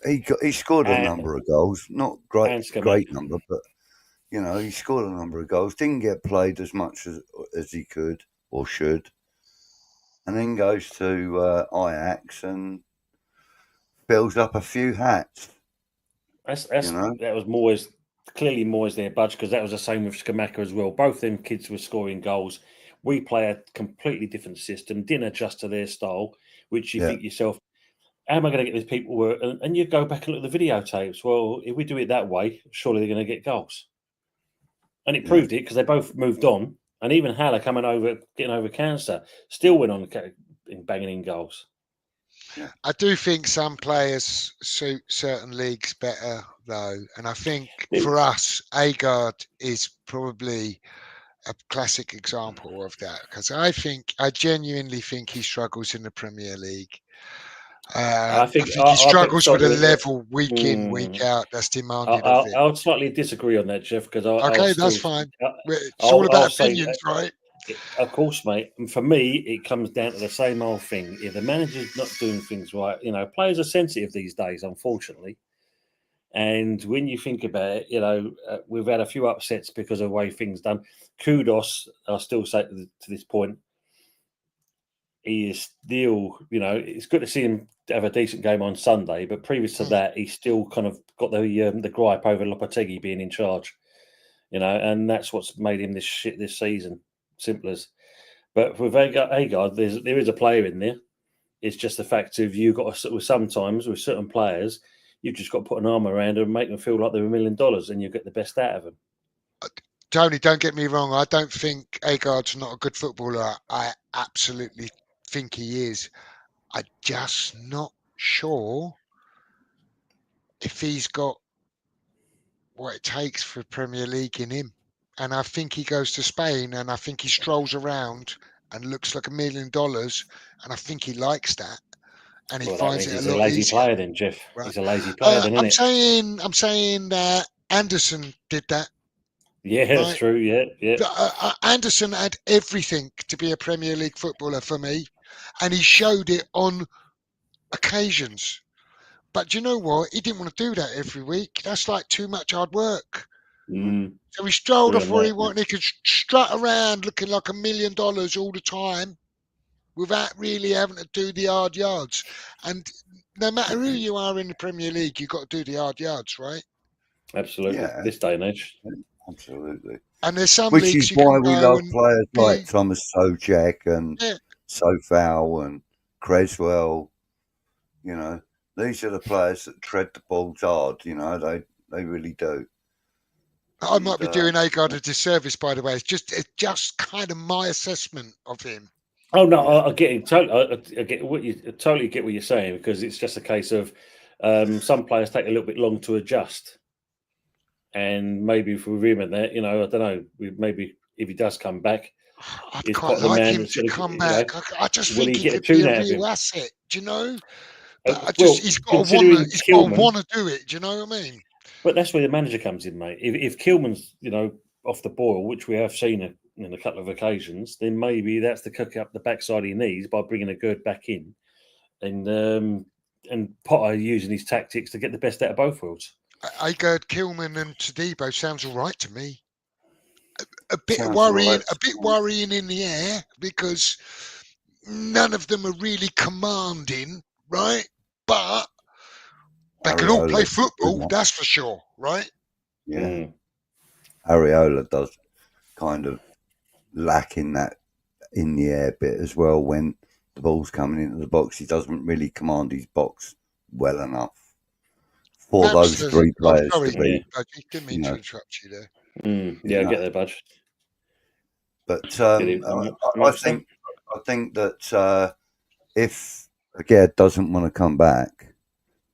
he scored a number of goals, not great number, but he scored a number of goals. Didn't get played as much as he could or should, and then goes to Ajax and fills up a few hats. That was Moyes, clearly Moyes their budge, because that was the same with Skamaka as well. Both them kids were scoring goals. We play a completely different system, didn't adjust to their style, which you think yourself, how am I going to get these people work? And you go back and look at the videotapes. Well, if we do it that way, surely they're going to get goals. And it proved it, because they both moved on. And even Haller getting over cancer, still went on banging in goals. Yeah. I do think some players suit certain leagues better, though. And I think for us, Agard is probably a classic example of that, because I genuinely think he struggles in the Premier League. I think he struggles with a level week in, week out that's demanded of him. I'll slightly disagree on that, Jeff, because that's fine. It's all about opinions, right? Of course, mate. And for me, it comes down to the same old thing. If the manager's not doing things right, players are sensitive these days, unfortunately. And when you think about it, we've had a few upsets because of the way things done. Kudos, I still say to this point, he is still, it's good to see him have a decent game on Sunday. But previous to that, he's still kind of got the gripe over Lopetegui being in charge, and that's what's made him this shit this season. Simple as. But with Agard, there is a player in there. It's just the fact of you've got to, sometimes with certain players, you've just got to put an arm around them and make them feel like they're $1 million, and you get the best out of them. Tony, don't get me wrong. I don't think Agard's not a good footballer. I absolutely think he is. I'm just not sure if he's got what it takes for Premier League in him. And I think he goes to Spain, and I think he strolls around and looks like $1 million, and I think he likes that. And he finds it a lot easier. He's a lazy player, then, Jeff. Right. He's a lazy player, then, isn't it? I'm saying that Anderson did that. Yeah, right? That's true. Yeah. Anderson had everything to be a Premier League footballer for me, and he showed it on occasions. But you know what? He didn't want to do that every week. That's like too much hard work. So he strolled off where he wanted. He could strut around looking like $1 million all the time without really having to do the hard yards. And no matter who you are in the Premier League, you've got to do the hard yards, right? Absolutely. Yeah. This day and age. Absolutely. And there's some Which leagues is why we love players like Thomas Sojak and Sofal and Creswell. These are the players that tread the balls hard. They really do. I might be doing Agard a disservice, by the way. It's just kind of my assessment of him. Oh no, I get it. I get what you totally get what you're saying, because it's just a case of some players take a little bit long to adjust, and maybe if we remember that, I don't know, maybe if he does come back, I'd quite like him to come back. I just think he could be a real asset. Do you know? But he's got to want to do it. Do you know what I mean? But that's where the manager comes in, mate. If Kilman's, off the boil, which we have seen in a couple of occasions, then maybe that's the cook up the backside he needs by bringing a Gerd back in, and Potter using his tactics to get the best out of both worlds. Agard, Kilman, and Todibo sounds all right to me. A bit worrying in the air, because none of them are really commanding, right? But they can all play football, that's for sure, right? Yeah. Areola does kind of lack in that in the air bit as well. When the ball's coming into the box, he doesn't really command his box well enough for those three players to be. Didn't mean to interrupt you there. I get that, Budge. But I think that if Agard doesn't want to come back,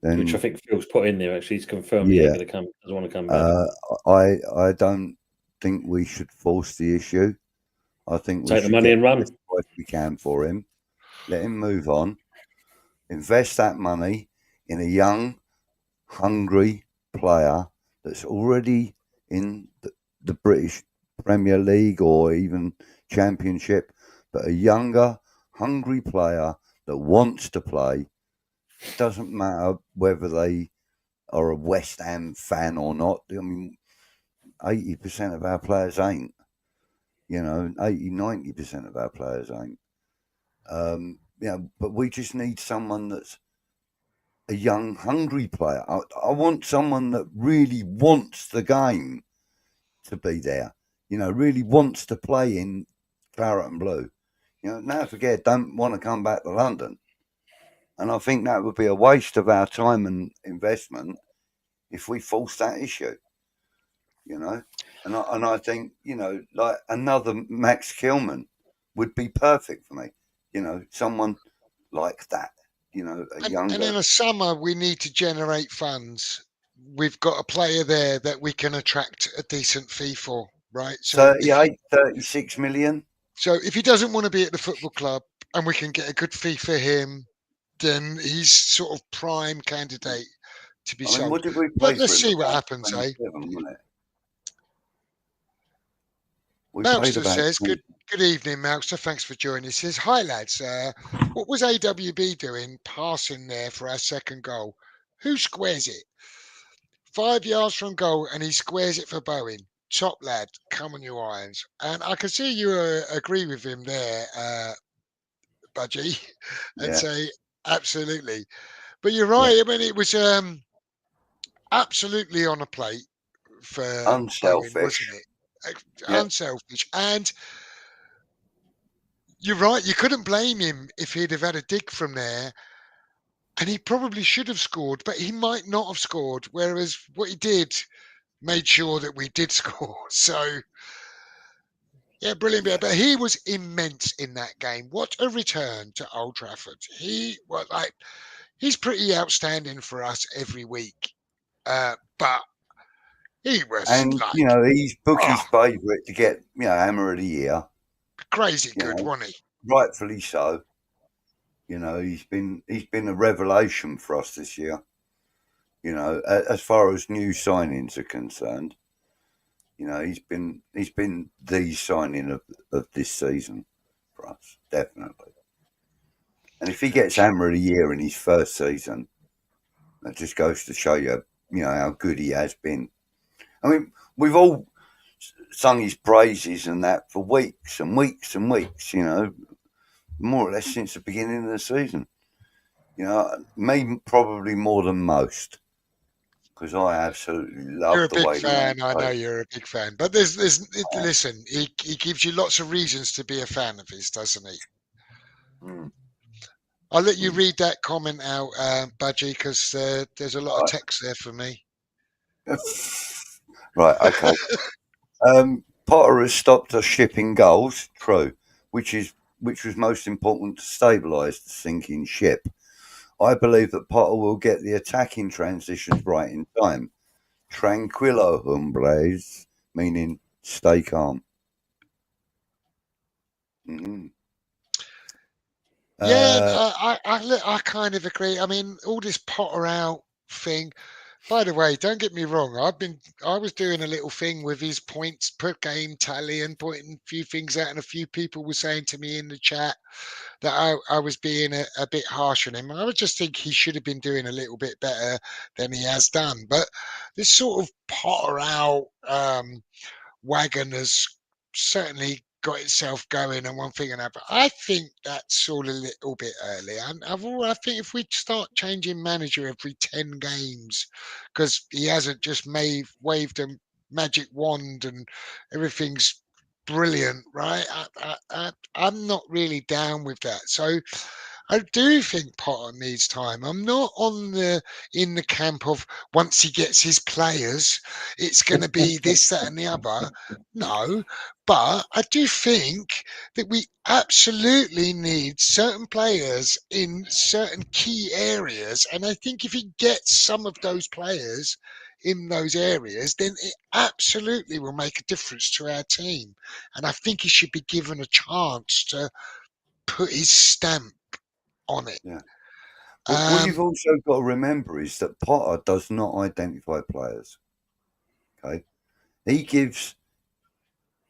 then, which I think Phil's put in there, actually, he's confirmed he's going to come. Doesn't want to come back. I don't think we should force the issue. I think we take should the money and run if we can for him. Let him move on. Invest that money in a young, hungry player that's already in the British Premier League or even Championship, but a younger, hungry player that wants to play. It doesn't matter whether they are a West Ham fan or not. I mean, 80% of our players ain't. 80-90% of our players ain't. But we just need someone that's a young, hungry player. I want someone that really wants the game to be there. Really wants to play in claret and blue. Now forget, don't want to come back to London. And I think that would be a waste of our time and investment if we force that issue. And I think, like another Max Kilman would be perfect for me. Someone like that. Younger. And in the summer, we need to generate funds. We've got a player there that we can attract a decent fee for, right? So 36 million. So if he doesn't want to be at the football club and we can get a good fee for him, then he's sort of prime candidate to be sold. What did we play let's see what happens, eh? Melster says, good evening, Melster. Thanks for joining. He says, hi, lads. What was AWB doing passing there for our second goal? Who squares it? 5 yards from goal, and he squares it for Bowen. Top lad, come on your irons. And I can see you agree with him there, Budgie, and Yeah. say absolutely. But you're right. I mean, it was absolutely on a plate for Bowen, Unselfish. wasn't it? Yeah. Unselfish. And you're right. You couldn't blame him if he'd have had a dig from there. And he probably should have scored, but he might not have scored. Whereas what he did made sure that we did score. So, yeah, brilliant. Yeah. But he was immense in that game. What a return to Old Trafford. He was like, he's pretty outstanding for us every week. But he was And, like, he's Bookie's favourite to get, Hammer of the Year. crazy good, wasn't he? Rightfully so. He's been a revelation for us this year. As far as new signings are concerned, he's been the signing of this season for us, definitely. And if he gets Hammer of the Year in his first season, that just goes to show you, how good he has been. I mean, we've all sung his praises and that for weeks and weeks and weeks, more or less since the beginning of the season. Me probably more than most, because I absolutely love You're a the big way fan. I know plays. you're a big fan. But listen, he gives you lots of reasons to be a fan of his, doesn't he? Mm. I'll let you read that comment out, Budgie, because there's a lot of text there for me. Right, okay. Potter has stopped us shipping goals, true, which was most important to stabilise the sinking ship. I believe that Potter will get the attacking transitions right in time. Tranquilo, hombres, meaning stay calm. Mm-hmm. Yeah, I kind of agree. I mean, all this Potter out thing. By the way, don't get me wrong. I was doing a little thing with his points per game tally and pointing a few things out, and a few people were saying to me in the chat that I was being a bit harsh on him. I would just think he should have been doing a little bit better than he has done. But this sort of Potter out wagon has certainly got itself going and one thing and another. I think that's all a little bit early. I think if we start changing manager every 10 games, because he hasn't just waved a magic wand and everything's brilliant, right? I'm not really down with that. So I do think Potter needs time. I'm not in the camp of once he gets his players, it's going to be this, that, and the other. No, but I do think that we absolutely need certain players in certain key areas, and I think if he gets some of those players in those areas, then it absolutely will make a difference to our team. And I think he should be given a chance to put his stamp on it. Yeah. What you've also got to remember is that Potter does not identify players. Okay, he gives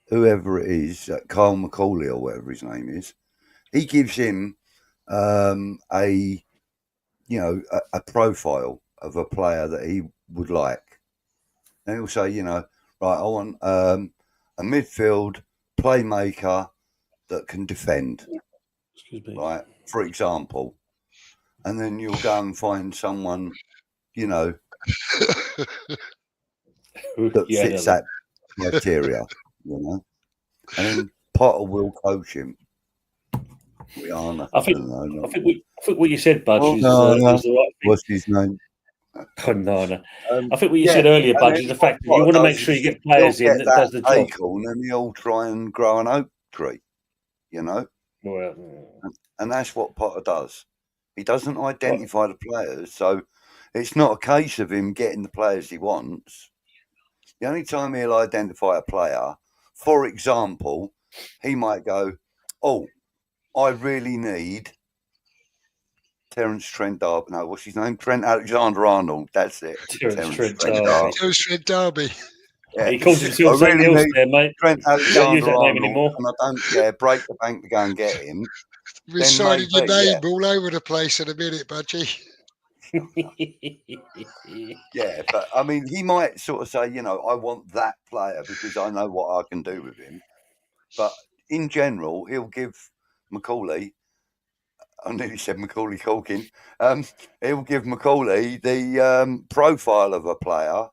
whoever it is, Carl McCauley or whatever his name is, he gives him a profile of a player that he would like, and he'll say, right, I want a midfield playmaker that can defend. Excuse me. Right, for example. And then you'll go and find someone, that fits that criteria, And then Potter will coach him. I think what you said, Budge, is the right thing. What's his name? Konana. I think what you said earlier, Budge, is the fact that you want to make sure you get players in that does the job. Acorn, and he'll try and grow an oak tree, Well, and that's what Potter does. He doesn't identify the players, so it's not a case of him getting the players he wants. The only time he'll identify a player, for example, he might go, "Oh, I really need Terence Trent D'Arby. No, what's his name? Trent Alexander-Arnold. That's it. Terence Trent D'Arby. Terence Trent D'Arby. Yeah. He calls himself something else there, mate. Trent Alexander-Arnold. Anymore. And I don't break the bank to go and get him. We're signing your name all over the place in a minute, Budgie. Yeah, but I mean, he might sort of say, I want that player because I know what I can do with him. But in general, he'll give Macaulay. I nearly said Macaulay Culkin. He'll give Macaulay the profile of a player.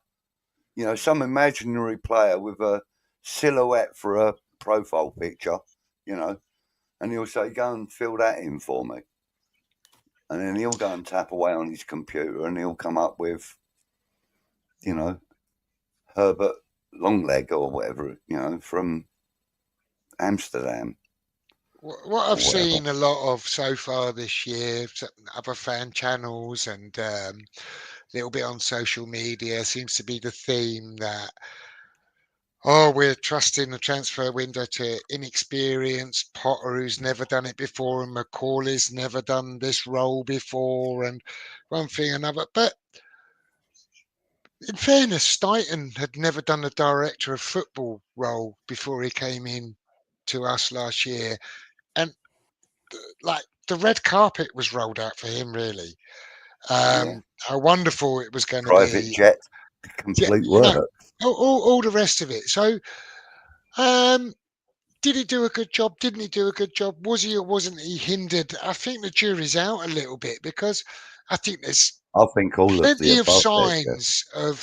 Some imaginary player with a silhouette for a profile picture. And he'll say, "Go and fill that in for me." And then he'll go and tap away on his computer, and he'll come up with, Herbert Longleg or whatever, from Amsterdam. What I've seen a lot of so far this year, other fan channels and a little bit on social media, seems to be the theme that, we're trusting the transfer window to inexperienced Potter who's never done it before, and McCauley's never done this role before, and one thing another. But in fairness, Steighton had never done a director of football role before he came in to us last year. And like the red carpet was rolled out for him, really. How wonderful it was going to Private be. jet, Yeah, complete work. all the rest of it. So, did he do a good job? Didn't he do a good job? Was he or wasn't he hindered? I think the jury's out a little bit, because I think there's I think all of the plenty of above. signs of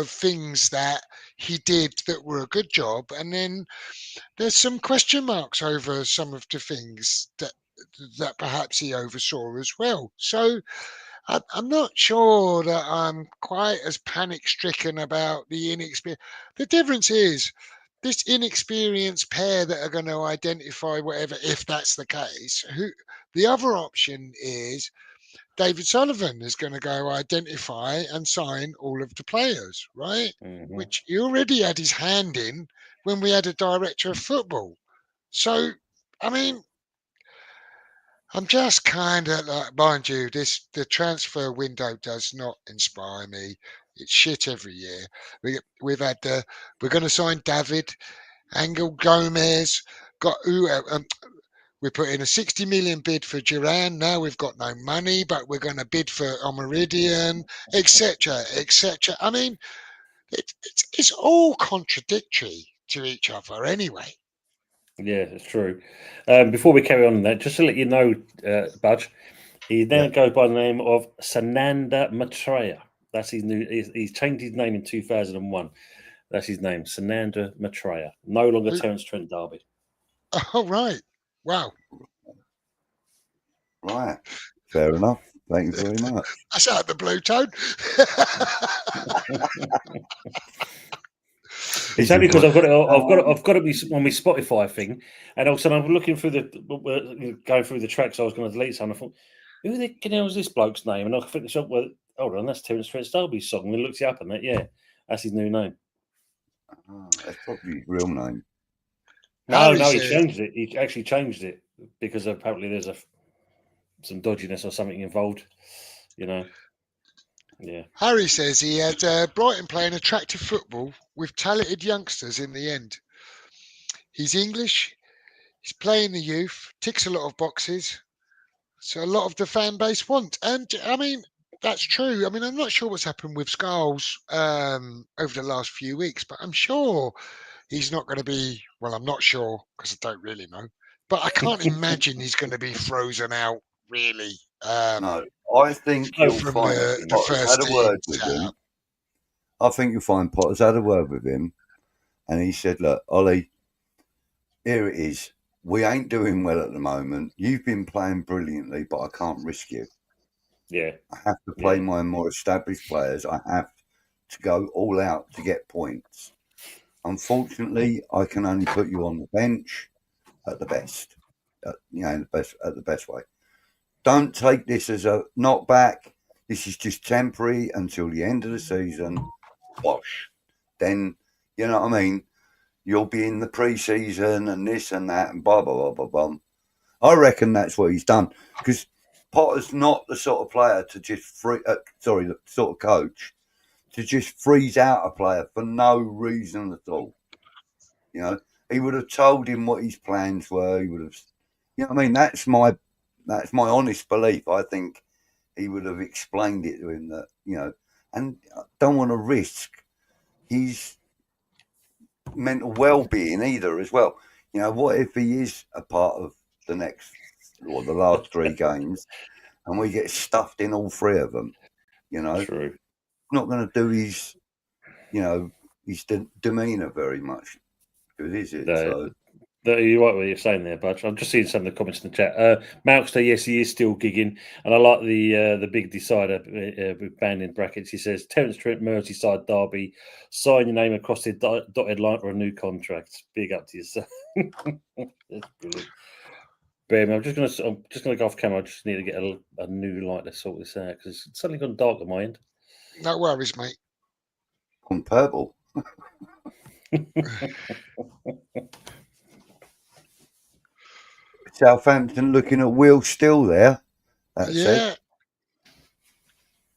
things that he did that were a good job, and then there's some question marks over some of the things that perhaps he oversaw as well. So I'm not sure that I'm quite as panic stricken about the inexperience. The difference is this inexperienced pair that are going to identify whatever, if that's the case. The other option is David Sullivan is going to go identify and sign all of the players, right? Mhm. Which he already had his hand in when we had a director of football. So, I mean, I'm just kind of like, mind you, the transfer window does not inspire me. It's shit every year. We've had we're going to sign David, Angel Gomez, got we put in a 60 million bid for Duran. Now we've got no money, but we're going to bid for Omeridian, etc., etc. I mean, it's all contradictory to each other anyway. Yeah, it's true. Before we carry on that, just to let you know, Budge, he now goes by the name of Sananda Maitreya. That's his new. He's changed his name in 2001. That's his name, Sananda Maitreya. No longer Terence Trent D'Arby. Oh, right. Wow. Right. Fair enough. Thank you very much. That's out of the blue, Toad. It's only because I've got it on my Spotify thing, and all of a sudden I'm looking through going through the tracks. I was going to delete some. I thought, who the hell is this bloke's name? And I think, well, hold on, that's Terence Trent D'Arby's song. And I looked it up, and that's his new name. That's probably his real name. No, he changed it. He actually changed it because apparently there's some dodginess or something involved. Yeah. Harry says he had Brighton playing attractive football with talented youngsters in the end. He's English. He's playing the youth. Ticks a lot of boxes. So a lot of the fan base want. And I mean, that's true. I mean, I'm not sure what's happened with Skulls over the last few weeks, but I'm sure he's not going to be. Well, I'm not sure because I don't really know. But I can't imagine he's going to be frozen out, really. No, I think you'll from find the Potter's first had a team word with him. I think you'll find Potter's had a word with him, and he said, "Look, Ollie, here it is. We ain't doing well at the moment. You've been playing brilliantly, but I can't risk you. Yeah. I have to play my more established players. I have to go all out to get points. Unfortunately, I can only put you on the bench at the best. At the best way. Don't take this as a knockback. This is just temporary until the end of the season. Wash. Then, you know what I mean? You'll be in the pre-season and this and that and blah, blah, blah, blah, blah. I reckon that's what he's done. Because Potter's not the sort of player to just the sort of coach to just freeze out a player for no reason at all. He would have told him what his plans were. He would have, I mean, that's my honest belief. I think he would have explained it to him that, and I don't want to risk his mental well-being either as well. What if he is a part of the next or the last 3 games and we get stuffed in all 3 of them? True. Not going to do his demeanour very much, good, is it? So you're right what you're saying there, Budge. I'm just seeing some of the comments in the chat. Malkster, yes, he is still gigging, and I like the big decider with band in brackets. He says, Terence Trent, Merseyside derby, sign your name across the dotted line for a new contract. Big up to yourself. That's brilliant. Bear me, I'm just gonna go off camera. I just need to get a new light to sort this out because it's suddenly gone dark at my end. No worries, mate. on purple. Southampton looking at Will Still there. That said,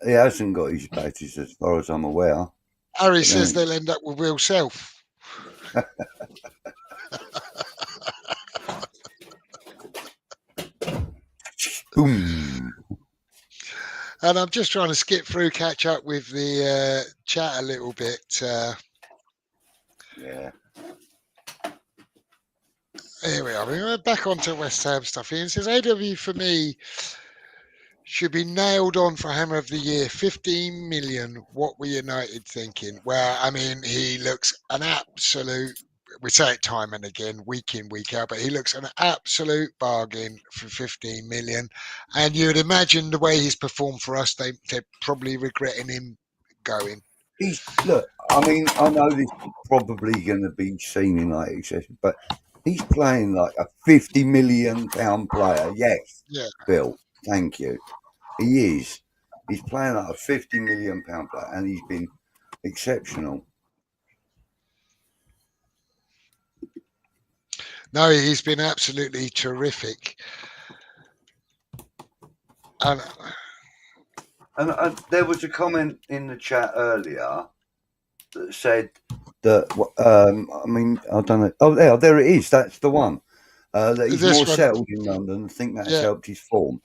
he hasn't got his badges as far as I'm aware. Harry says they'll end up with Will Self. Boom. And I'm just trying to skip through, catch up with the chat a little bit. Yeah. Here we are. We're back onto West Ham stuff. Ian says, AW for me should be nailed on for Hammer of the Year. 15 million. What were United thinking? Well, I mean, he looks an absolute, we say it time and again, week in, week out, but he looks an absolute bargain for 15 million. And you'd imagine the way he's performed for us, they're probably regretting him going. Look, I mean, I know this is probably going to be seen in like excessive, but he's playing like a £50 million player. Yes, yeah. Bill, thank you. He is. He's playing like a £50 million player, and he's been exceptional. No, he's been absolutely terrific. And there was a comment in the chat earlier that said that, I mean, I don't know. Oh, there it is. That's the one. That he's more settled in London. I think that's helped his form.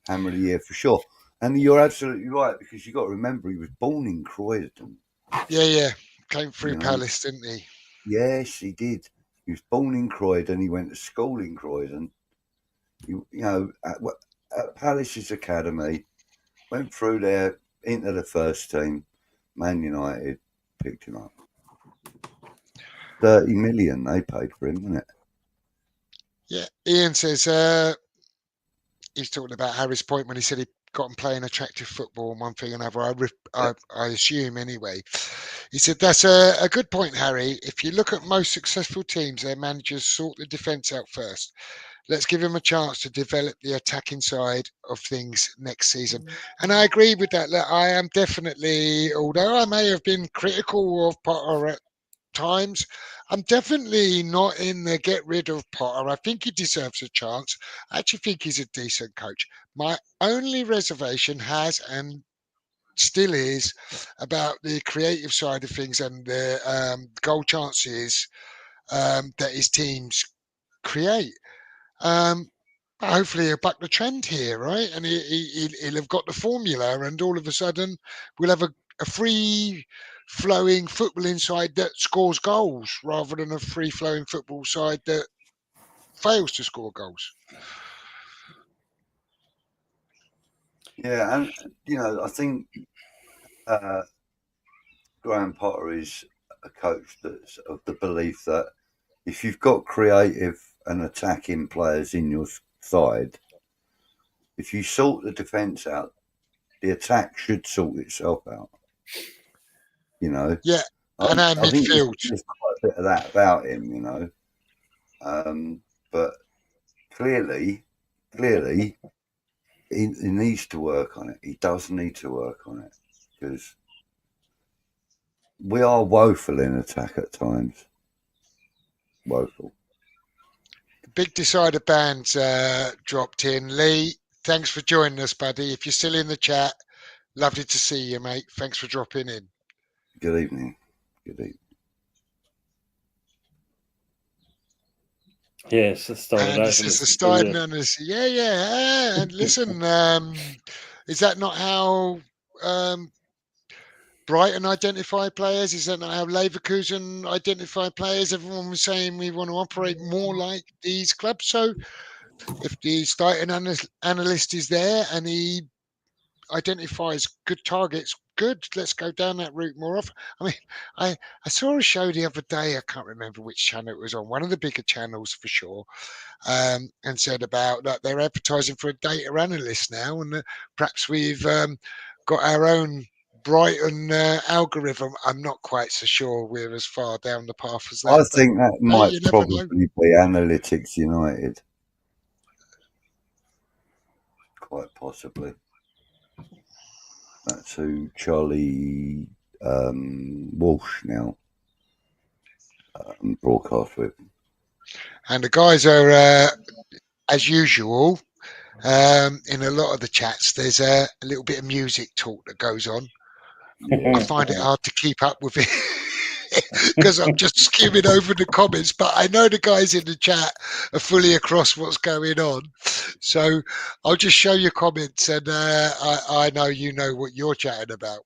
Hammer of the Year for sure. And you're absolutely right, because you've got to remember he was born in Croydon. Yeah. Came through Palace, didn't he? Yes, he did. He was born in Croydon. He went to school in Croydon. At Palace's Academy, went through there into the first team. Man United picked him up. 30 million they paid for him, wasn't it? Yeah. Ian says he's talking about Harry's point when he said he got him playing attractive football and one thing and another. I assume anyway. He said that's a good point, Harry. If you look at most successful teams, their managers sort the defence out first. Let's give him a chance to develop the attacking side of things next season. And I agree with that. Look, I am definitely, although I may have been critical of Potter at times, I'm definitely not in the get rid of Potter. I think he deserves a chance. I actually think he's a decent coach. My only reservation has and still is about the creative side of things and the goal chances that his teams create. Hopefully he'll buck the trend here, right? And he'll have got the formula, and all of a sudden we'll have a free-flowing footballing side that scores goals rather than a free-flowing football side that fails to score goals. Yeah, and I think Graham Potter is a coach that's of the belief that if you've got creative and attacking players in your side, if you sort the defence out, the attack should sort itself out. Yeah, and our I think midfield. there's quite a bit of that about him, but clearly, he needs to work on it. He does need to work on it, because we are woeful in attack at times. Woeful. Big Decider Bands dropped in. Lee, thanks for joining us, buddy. If you're still in the chat, lovely to see you, mate. Thanks for dropping in. Good evening. Yes, it started out. This is the Stein. Yeah. And listen, Is that not how Brighton identify players? Is that not how Leverkusen identify players? Everyone was saying we want to operate more like these clubs. So if the starting analyst is there and he identifies good targets, good, let's go down that route more often. I mean, I saw a show the other day, I can't remember which channel it was on, one of the bigger channels for sure, and said about that they're advertising for a data analyst now, and perhaps we've got our own Brighton algorithm. I'm not quite so sure we're as far down the path as I that, but think that hey, might you never know. probably be Analytics United. Quite possibly. That's who Charlie Walsh now broadcast with. And the guys are, as usual, in a lot of the chats, there's a little bit of music talk that goes on. Yeah. I find it hard to keep up with it because I'm just skimming over the comments, but I know the guys in the chat are fully across what's going on. So I'll just show you comments, and I know you know what you're chatting about.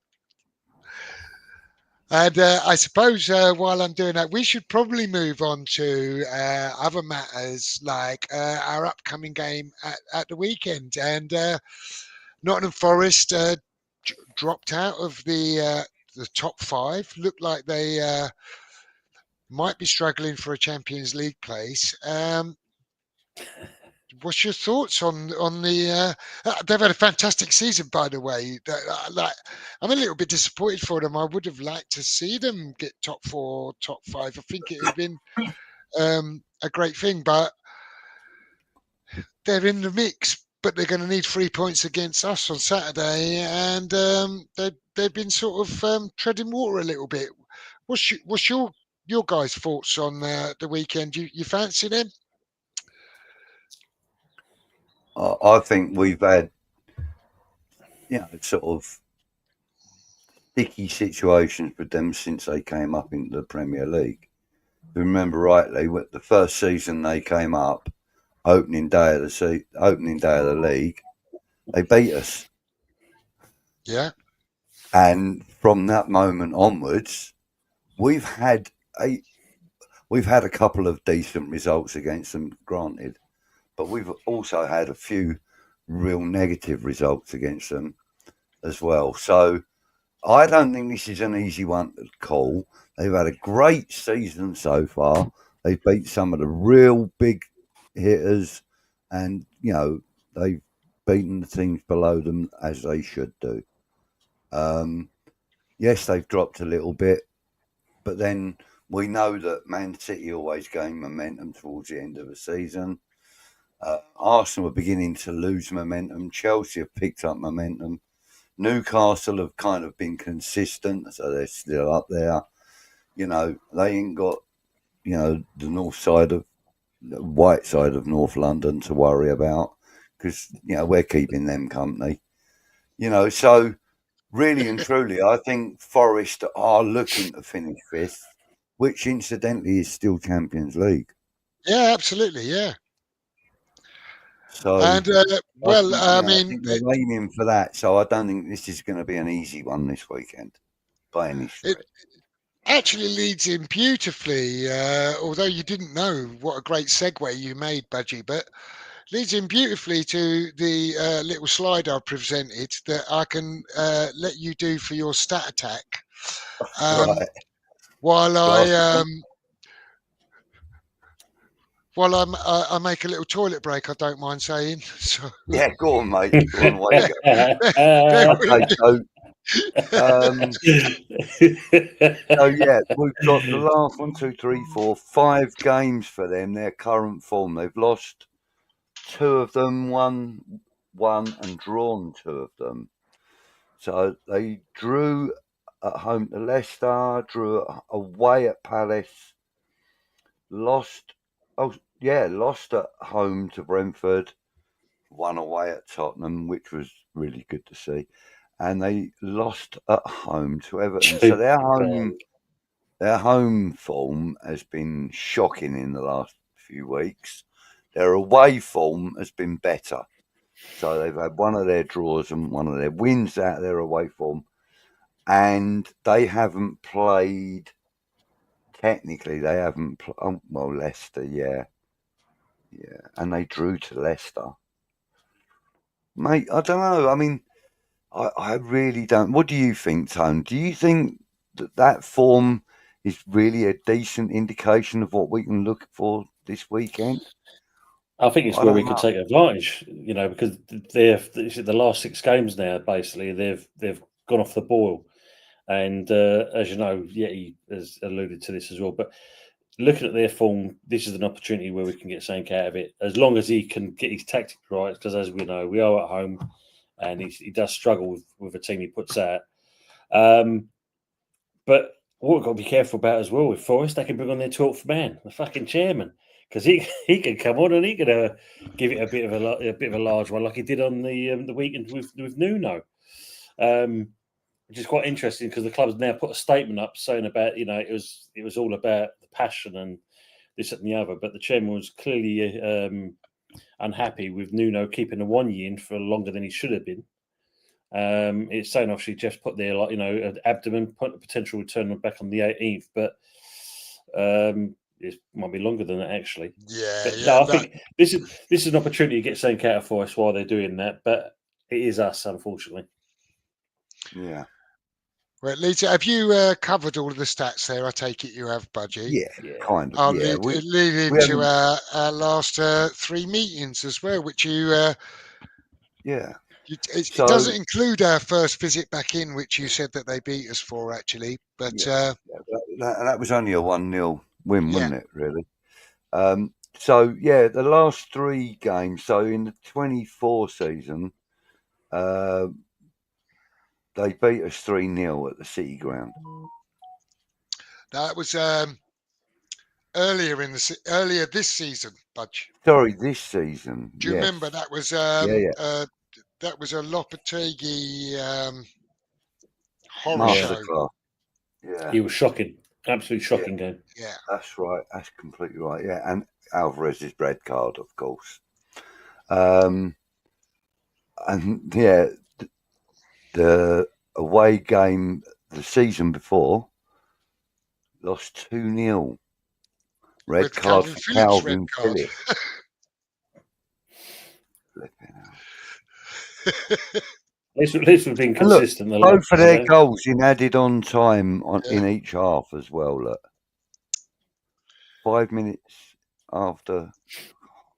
And I suppose while I'm doing that, we should probably move on to other matters like our upcoming game at the weekend. And Nottingham Forest dropped out of the top five. Looked like they might be struggling for a Champions League place. What's your thoughts on the? They've had a fantastic season, by the way. Like, I'm a little bit disappointed for them. I would have liked to see them get top four, top five. I think it would have been a great thing, but they're in the mix. But they're going to need 3 points against us on Saturday, and they've been sort of treading water a little bit. What's your guys' thoughts on the weekend? You fancy them? I think we've had, sort of sticky situations with them since they came up into the Premier League. If you remember rightly, the first season they came up, opening day of the league, they beat us. Yeah. And from that moment onwards, we've had a couple of decent results against them, granted, but we've also had a few real negative results against them as well. So I don't think this is an easy one to call. They've had a great season so far. They've beat some of the real big hitters, and they've beaten the teams below them as they should do. Yes, they've dropped a little bit, but then we know that Man City always gain momentum towards the end of the season. Arsenal are beginning to lose momentum. Chelsea have picked up momentum. Newcastle have kind of been consistent, so they're still up there. They ain't got, the white side of North London to worry about because, we're keeping them company. So really and truly, I think Forest are looking to finish fifth, which incidentally is still Champions League. Yeah, absolutely. Yeah. So, And I mean, think they're aiming for that. So I don't think this is going to be an easy one this weekend by any stretch. it actually leads in beautifully. Although you didn't know what a great segue you made, Budgie, but leads in beautifully to the little slide I presented that I can let you do for your stat attack. Right. While Last I make a little toilet break, I don't mind saying. So Yeah, go on, mate. Go on, away you there go. we Okay, go. so yeah, we've got the last 1, 2, 3, 4, 5 games for them. Their current form. They've lost 2 of them, won 1, and drawn 2 of them. So they drew at home to Leicester, drew away at Palace, lost at home to Brentford, won away at Tottenham, which was really good to see, and they lost at home to Everton. So their home form has been shocking in the last few weeks. Their away form has been better. So they've had one of their draws and one of their wins out of their away form. And they haven't played, technically, they haven't, well, Leicester, yeah. And they drew to Leicester. Mate, I don't know. I mean, I really don't. What do you think, Tone? Do you think that form is really a decent indication of what we can look for this weekend? I think it's I where don't we could know. take advantage, because the last 6 games now, basically, they've gone off the boil. And as you know, he has alluded to this as well. But looking at their form, this is an opportunity where we can get something out of it, as long as he can get his tactics right. Because as we know, we are at home, and he does struggle with a team he puts out. But what we've got to be careful about as well with Forest, they can bring on their 12th man, the fucking chairman, because he can come on and he can give it a bit of a large one, like he did on the weekend with Nuno. Which is quite interesting because the club's now put a statement up saying about it was all about the passion and this and the other, but the chairman was clearly unhappy with Nuno keeping the 1 year in for longer than he should have been. It's saying obviously Jeff's put there an abdomen potential return back on the 18th, but it might be longer than that actually. Yeah. I think this is an opportunity to get something out of Forest while they're doing that, but it is us, unfortunately. Yeah. Well, Lisa, have you covered all of the stats there? I take it you have, Budgie. Yeah, kind of. I'll Yeah, lead into our last 3 meetings as well, which yeah. It doesn't include our first visit back in, which you said that they beat us for, actually. But that was only a 1-0 win, wasn't it, really? The last 3 games, so in the 24 season, they beat us 3-0 at the City Ground. That was earlier this season, Budge. Sorry, this season. Do you remember that was that was a Lopetegui horror show. Yeah, he was shocking, absolutely shocking game. Yeah, that's right. That's completely right. Yeah, and Alvarez's red card, of course. And yeah, the away game the season before lost 2-0. Red card for Calvin Phillips. At least we've been consistent. Look, both of their goals in added on time in each half as well. Look, 5 minutes after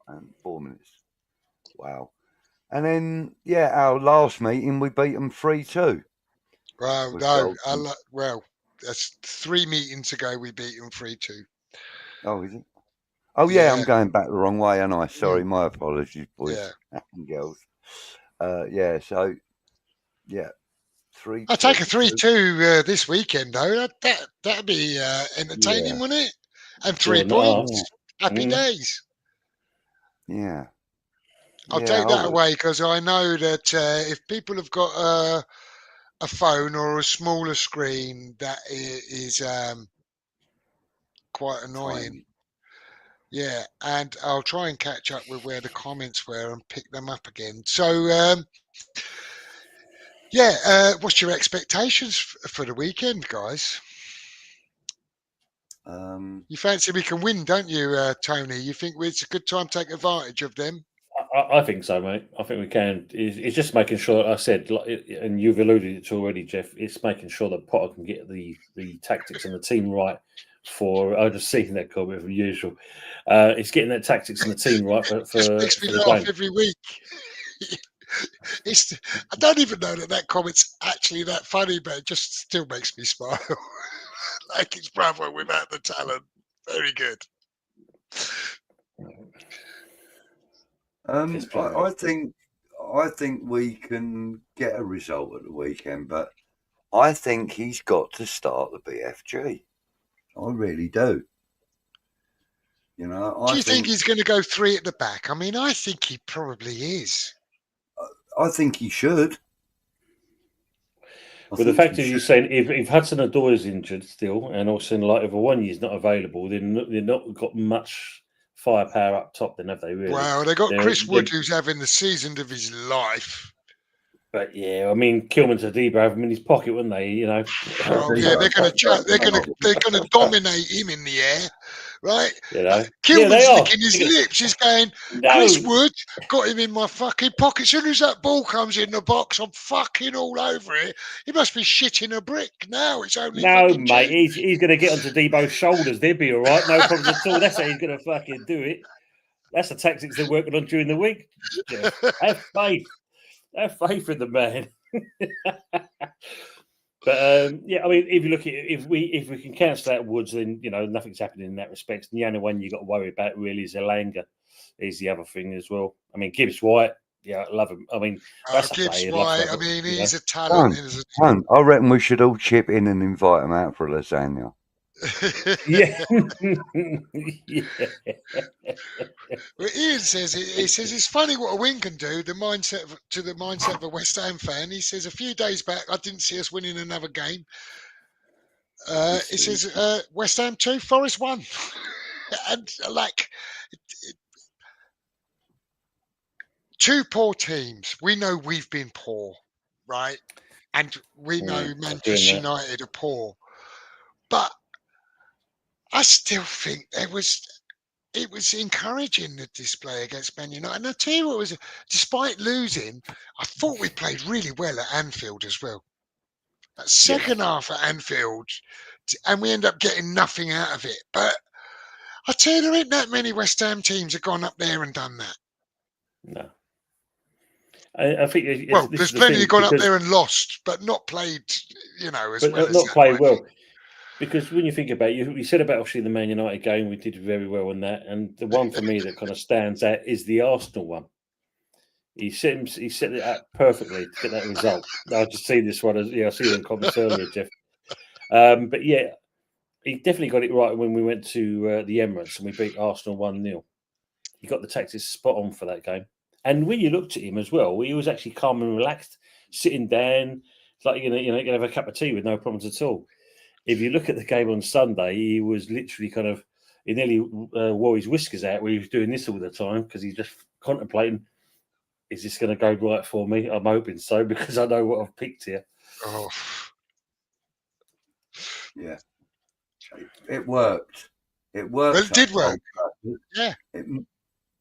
and 4 minutes. Wow. And then, our last meeting, we beat them 3-2. Well, no, that's 3 meetings ago we beat them 3-2. Oh, is it? Oh, yeah, I'm going back the wrong way, aren't I? Sorry, my apologies, boys and girls. So, 3-2. I'll take a 3-2 this weekend, though. That'd be entertaining, wouldn't it? And 3 points. Happy days. Yeah. I'll take that away because I know that if people have got a phone or a smaller screen, that is quite annoying. Tiny. Yeah, and I'll try and catch up with where the comments were and pick them up again. So, what's your expectations for the weekend, guys? You fancy we can win, don't you, Tony? You think it's a good time to take advantage of them? I think so, mate. I think we can. It's just making sure, like I said, and you've alluded to already, Jeff, it's making sure that Potter can get the tactics and the team right for, I've just seen that comment from usual. It's getting that tactics and the team right for It makes me laugh every week. I don't even know that comment's actually that funny, but it just still makes me smile. Like his brother without the talent. Very good. I think we can get a result at the weekend, but I think he's got to start the BFG. I really do. You know, do you think he's going to go 3 at the back? I mean, I think he probably is. I think he should. But the fact is, you're saying if Hudson-Odoi is injured still, and also in light of a 1 year's not available, they're not got much firepower up top, then have they really? Well, they got Chris Wood, who's having the season of his life. But yeah, I mean, Kilman's a Debo have him in his pocket, wouldn't they? You know. Oh, yeah, they're going to dominate him in the air, right? You know. Kilman's licking his lips. He's going, No. Chris Wood got him in my fucking pocket. As soon as that ball comes in the box, I'm fucking all over it. He must be shitting a brick now. It's only mate. He's going to get onto Debo's shoulders. They'd be all right, no problems at all. That's how he's going to fucking do it. That's the tactics they're working on during the week. Jeff. Have faith. Have faith in the man. But yeah, I mean, if you look at it, if we can cancel out Woods, then nothing's happening in that respect. And the only one you got to worry about really is Elanga. Is the other thing as well. I mean, Gibbs White, yeah, I love him. I mean, that's Gibbs White. I mean, he's a talent. I reckon we should all chip in and invite him out for a lasagna. Yeah. Well, Ian says it's funny what a win can do. The mindset of a West Ham fan. He says a few days back I didn't see us winning another game. He says West Ham 2, Forest 1, and like two poor teams. We know we've been poor, right? And we know Manchester United are poor, but I still think it was encouraging, the display against Man United. And I tell you what was, despite losing, I thought we played really well at Anfield as well. That second half at Anfield, and we end up getting nothing out of it. But I tell you, there ain't that many West Ham teams have gone up there and done that. No. I think there's plenty who've gone up there and lost, but not played, as well as not played well. Because when you think about it, we said about obviously the Man United game, we did very well in that. And the one for me that kind of stands out is the Arsenal one. He set it up perfectly to get that result. I've just seen this one. I see the comments earlier, Jeff. But yeah, he definitely got it right when we went to the Emirates and we beat Arsenal 1-0. He got the tactics spot on for that game. And when you looked at him as well, he was actually calm and relaxed, sitting down. It's like you can have a cup of tea with no problems at all. If you look at the game on Sunday, he was literally he nearly wore his whiskers out where he was doing this all the time because he's just contemplating, is this going to go right for me? I'm hoping so because I know what I've picked here. Oh. Yeah. It worked. It worked. Well, it did work. Yeah.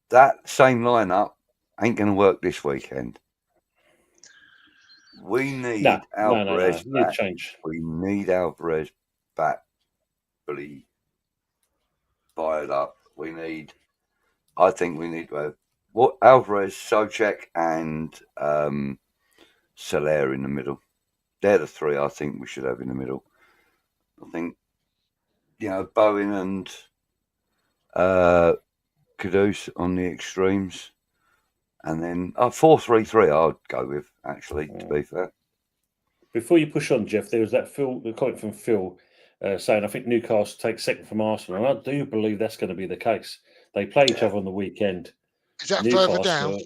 That same lineup ain't going to work this weekend. We need Alvarez back. Change. We need Alvarez back, fully fired up. I think we need Alvarez, Souček, and Soler in the middle. They're the three I think we should have in the middle. I think, Bowen and Kudus on the extremes. And then 4-3-3 I'd go with, actually, to be fair. Before you push on, Jeff, there was that comment from Phil saying, I think Newcastle takes second from Arsenal. And I do believe that's going to be the case. They play each other on the weekend. Is that further down?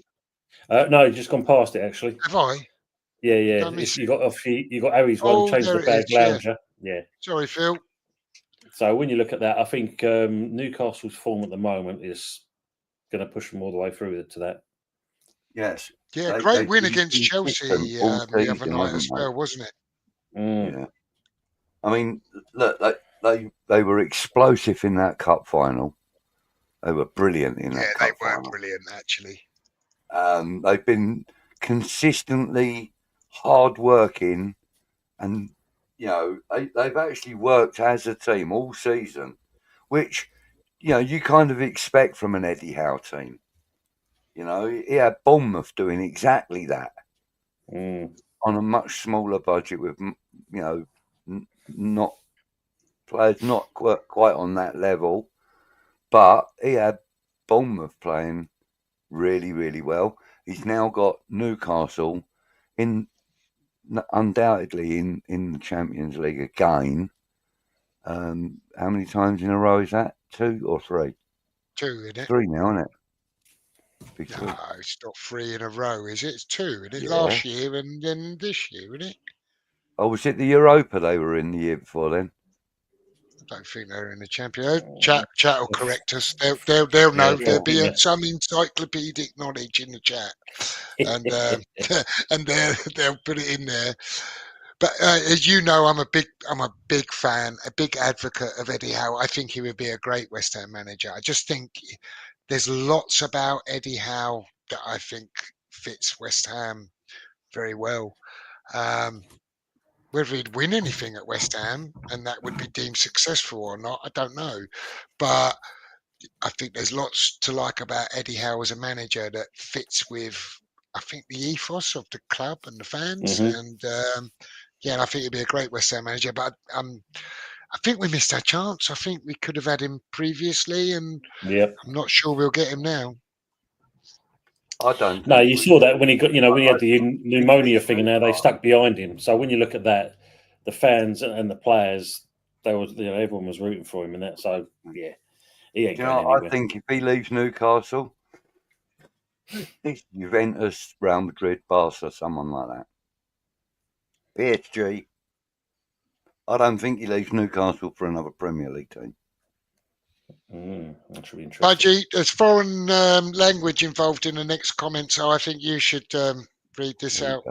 No, you've just gone past it, actually. Have I? Yeah. You got Harry's one, change the bag lounger. Yeah. Sorry, Phil. So when you look at that, I think Newcastle's form at the moment is going to push them all the way through to that. Yes. Yeah, great win against Chelsea the other night as well, wasn't it? Yeah. I mean, look, they were explosive in that cup final. They were brilliant in that cup final. They were brilliant, actually. They've been consistently hard-working and, they've actually worked as a team all season, which, you kind of expect from an Eddie Howe team. He had Bournemouth doing exactly that on a much smaller budget with, not players not quite on that level, but he had Bournemouth playing really, really well. He's now got Newcastle undoubtedly in the Champions League again. How many times in a row is that? 2 or 3? 2, isn't it? 3 now, isn't it? No, it's not 3 in a row, is it? It's 2, isn't it? Yeah. Last year and then this year, isn't it? Oh, was it the Europa they were in the year before then? don't think they're in the Championship. Chat will correct us. They'll know. There'll be some encyclopedic knowledge in the chat, and and they'll put it in there. But as you know, I'm a big fan, a big advocate of Eddie Howe. I think he would be a great West Ham manager. I just think there's lots about Eddie Howe that I think fits West Ham very well. Whether he'd win anything at West Ham and that would be deemed successful or not, I don't know. But I think there's lots to like about Eddie Howe as a manager that fits with, I think, the ethos of the club and the fans. And and I think he'd be a great West Ham manager. But I think we missed our chance. I think we could have had him previously, and I'm not sure we'll get him now. I don't. No, you saw that when he got, when he had the pneumonia thing, and now they stuck behind him. So when you look at that, the fans and the players, they was, everyone was rooting for him, and that. So yeah, he ain't going anywhere. I think if he leaves Newcastle, it's Juventus, Real Madrid, Barca, someone like that. PSG. I don't think he leaves Newcastle for another Premier League team. That should be interesting. Budgie, there's foreign language involved in the next comment, so I think you should read this out.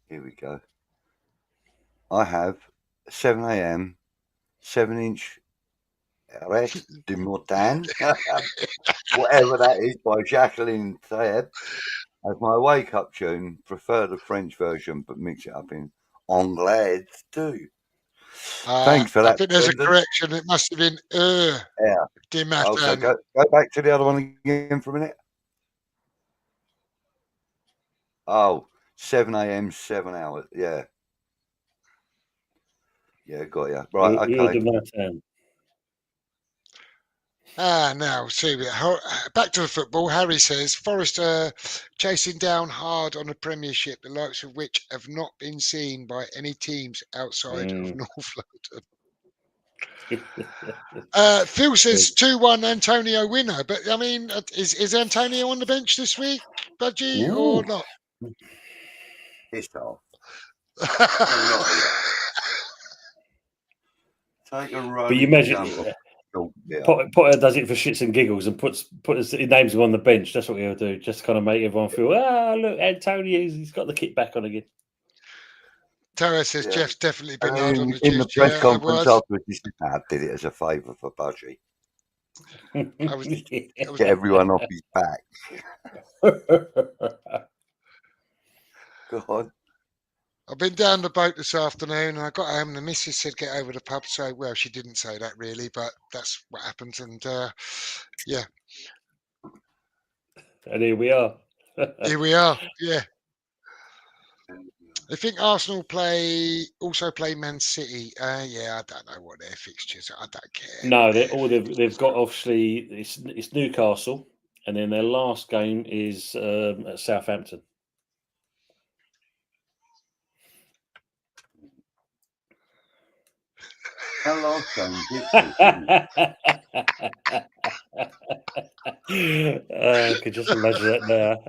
Here we go. I have 7 a.m. 7-inch Rest de Montagne, whatever that is, by Jacqueline Thayeb, as my wake-up tune. Prefer the French version, but mix it up in Anglais too. Thanks for that. I think there's a correction. It must have been de Montagne. So go back to the other one again for a minute. 7 a.m. 7 hours. Yeah, got you. Right, okay. Now, see, back to the football. Harry says, Forest are chasing down hard on a Premiership, the likes of which have not been seen by any teams outside of North London. Phil says 2-1 Antonio winner, but I mean, is Antonio on the bench this week, Budgie, or not? It's off. Take a run. But you imagine Potter does it for shits and giggles and puts his names on the bench. That's what he'll do, just to kind of make everyone feel, look, Antonio, he's got the kit back on again. Tara says Jeff's definitely been hard on the in the press conference afterwards, he said, I did it as a favour for Budgie. Get everyone off his back. Go on. I've been down the boat this afternoon, and I got home and the missus said get over the pub. So, well, she didn't say that really, but that's what happens. And yeah. And here we are. Here we are, yeah. I think Arsenal also play Man City. Yeah, I don't know what their fixtures are. I don't care. No, they've got, obviously, it's Newcastle, and then their last game is at Southampton. How last game? I could just imagine that now.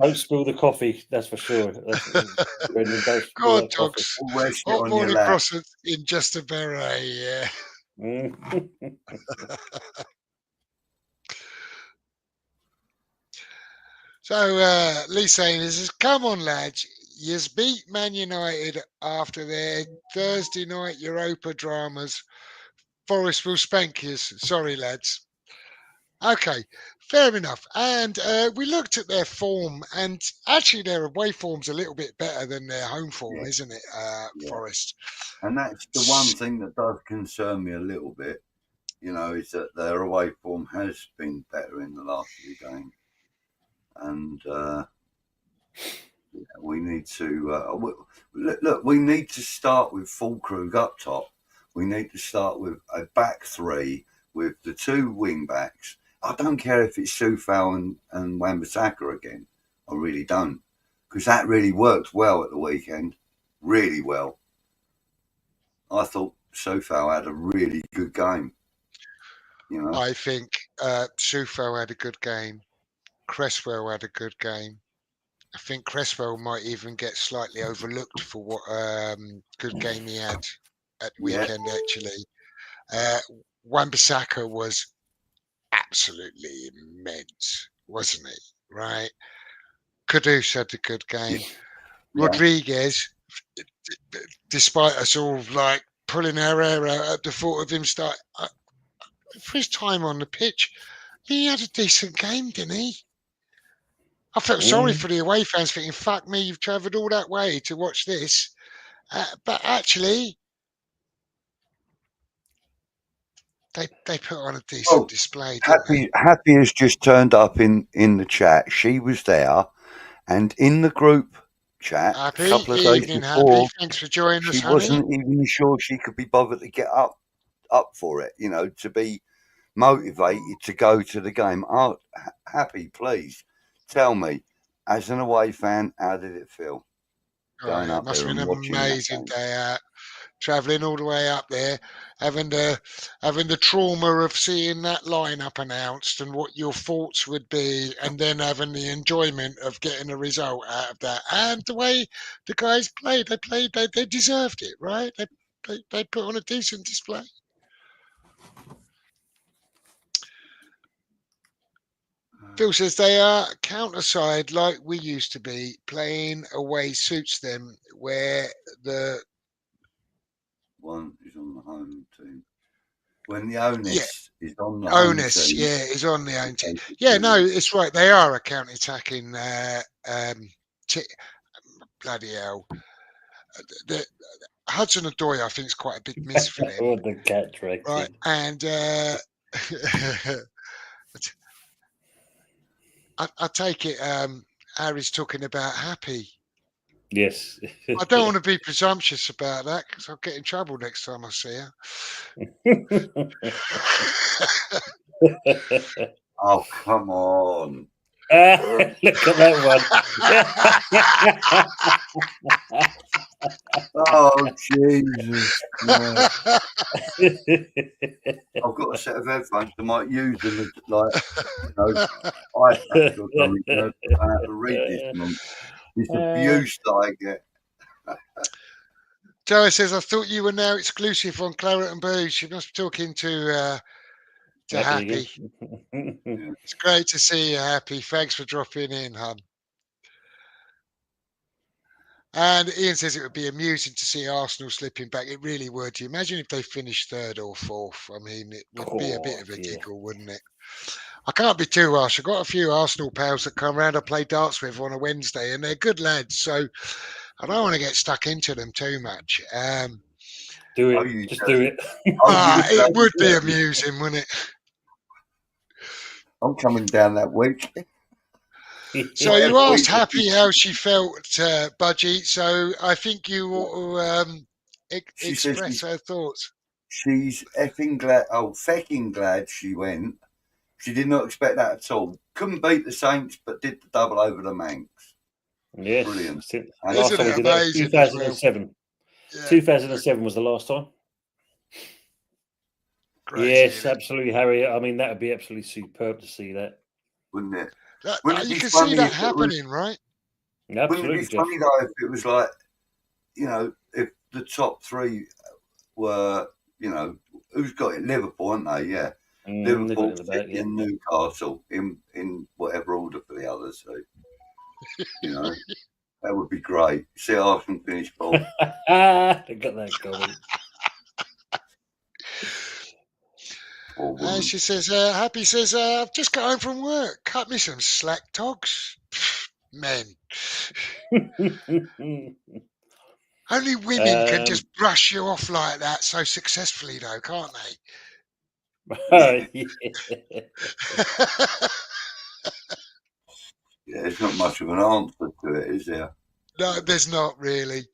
Don't spill the coffee, that's for sure. Go on, dogs. Hot morning croissants in just a beret, yeah. So Lee saying is, come on, lads. You beat Man United after their Thursday night Europa dramas. Forest will spank you. Sorry, lads. Okay, fair enough. And we looked at their form, and actually their away form's a little bit better than their home form, isn't it, Forest? And that's the one thing that does concern me a little bit, is that their away form has been better in the last few games. And we need to look. We need to start with Fulkrug up top. We need to start with a back three with the two wing backs. I don't care if it's Soufal and Wan-Bissaka again. I really don't, because that really worked well at the weekend. Really well. I thought Soufal had a really good game. I think Soufal had a good game. Cresswell had a good game. I think Cresswell might even get slightly overlooked for what good game he had at the Yeah. weekend. Actually, Wan-Bissaka was absolutely immense, wasn't he? Right. Kudus had a good game. Yeah. Rodriguez, despite us all like pulling our hair out at the thought of him start for his time on the pitch, he had a decent game, didn't he? I felt sorry for the away fans thinking, fuck me, you've travelled all that way to watch this. But actually, they put on a decent display, didn't they? Happy has just turned up in the chat. She was there, and in the group chat a Happy, couple of days evening, before, Happy. Thanks for joining us, she honey. wasn't even sure she could be bothered to get up for it. You know, to be motivated to go to the game. Oh, Happy, please tell me, as an away fan, how did it feel going It up must there have and been an watching that amazing game? day out, travelling all the way up there, having the trauma of seeing that lineup announced and what your thoughts would be, and then having the enjoyment of getting a result out of that. And the way the guys played, they deserved it, right? They put on a decent display. Phil says they are counter-side like we used to be. Playing away suits them, where the One is on the home team. When the onus is on the home onus, team, is on the own team. basically, Yeah, no, it's right. They are a counter-attacking. Bloody hell, the Hudson Odoi, I think, is quite a big miss for them, What the cat dragged right? in. And I take it. Harry's talking about Happy. Yes. I don't want to be presumptuous about that because I'll get in trouble next time I see her. Oh, come on. Look at that one. Oh, Jesus Christ. I've got a set of headphones. I might use them as, like, iPads or something. I don't have to read this abuse that I get. Joe says, I thought you were now exclusive on Claret and Booze. You must be talking to Happy. It's great to see you, Happy. Thanks for dropping in, hun. And Ian says it would be amusing to see Arsenal slipping back. It really would. You imagine if they finished third or fourth. I mean, it would be a bit of a giggle, wouldn't it? I can't be too harsh. I've got a few Arsenal pals that come around I play darts with on a Wednesday, and they're good lads. So I don't want to get stuck into them too much. Do it. Just do it. It would be amusing, wouldn't it? I'm coming down that week. So you asked Happy how she felt, Budgie. So I think you ought to express her thoughts. She's effing glad, fecking glad she went. She did not expect that at all. Couldn't beat the Saints, but did the double over the Manx. Yes. Brilliant. Last time we did that was 2007. Yeah. 2007 was the last time. Crazy, yes, absolutely, Harry. I mean, that would be absolutely superb to see that. Wouldn't it? You can see that happening, right? Absolutely. Wouldn't it be funny, though, if it was like, if the top three were, who's got it? Liverpool, aren't they? Yeah. Liverpool, City, and Newcastle in whatever order for the others. So, that would be great. See Arsenal finish fourth. I got that going. She says, Happy says, I've just got home from work. Cut me some slack dogs. Men. Only women can just brush you off like that so successfully, though, can't they? Yeah, there's not much of an answer to it, is there? No, there's not really.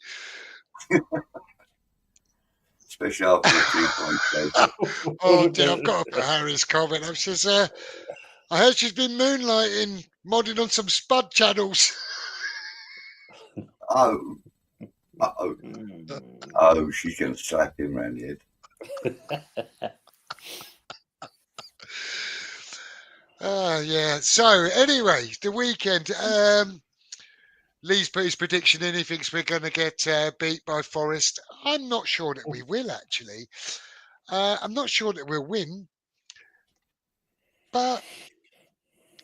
Especially after a few points. Oh, dear, I've got to put Harry's comment. I says, I heard she's been moonlighting, modding on some Spud channels. Oh, she's going to slap him around the head. Yeah. So, anyway, the weekend. Lee's put his prediction in. He thinks we're going to get beat by Forest. I'm not sure that we will, actually. I'm not sure that we'll win. But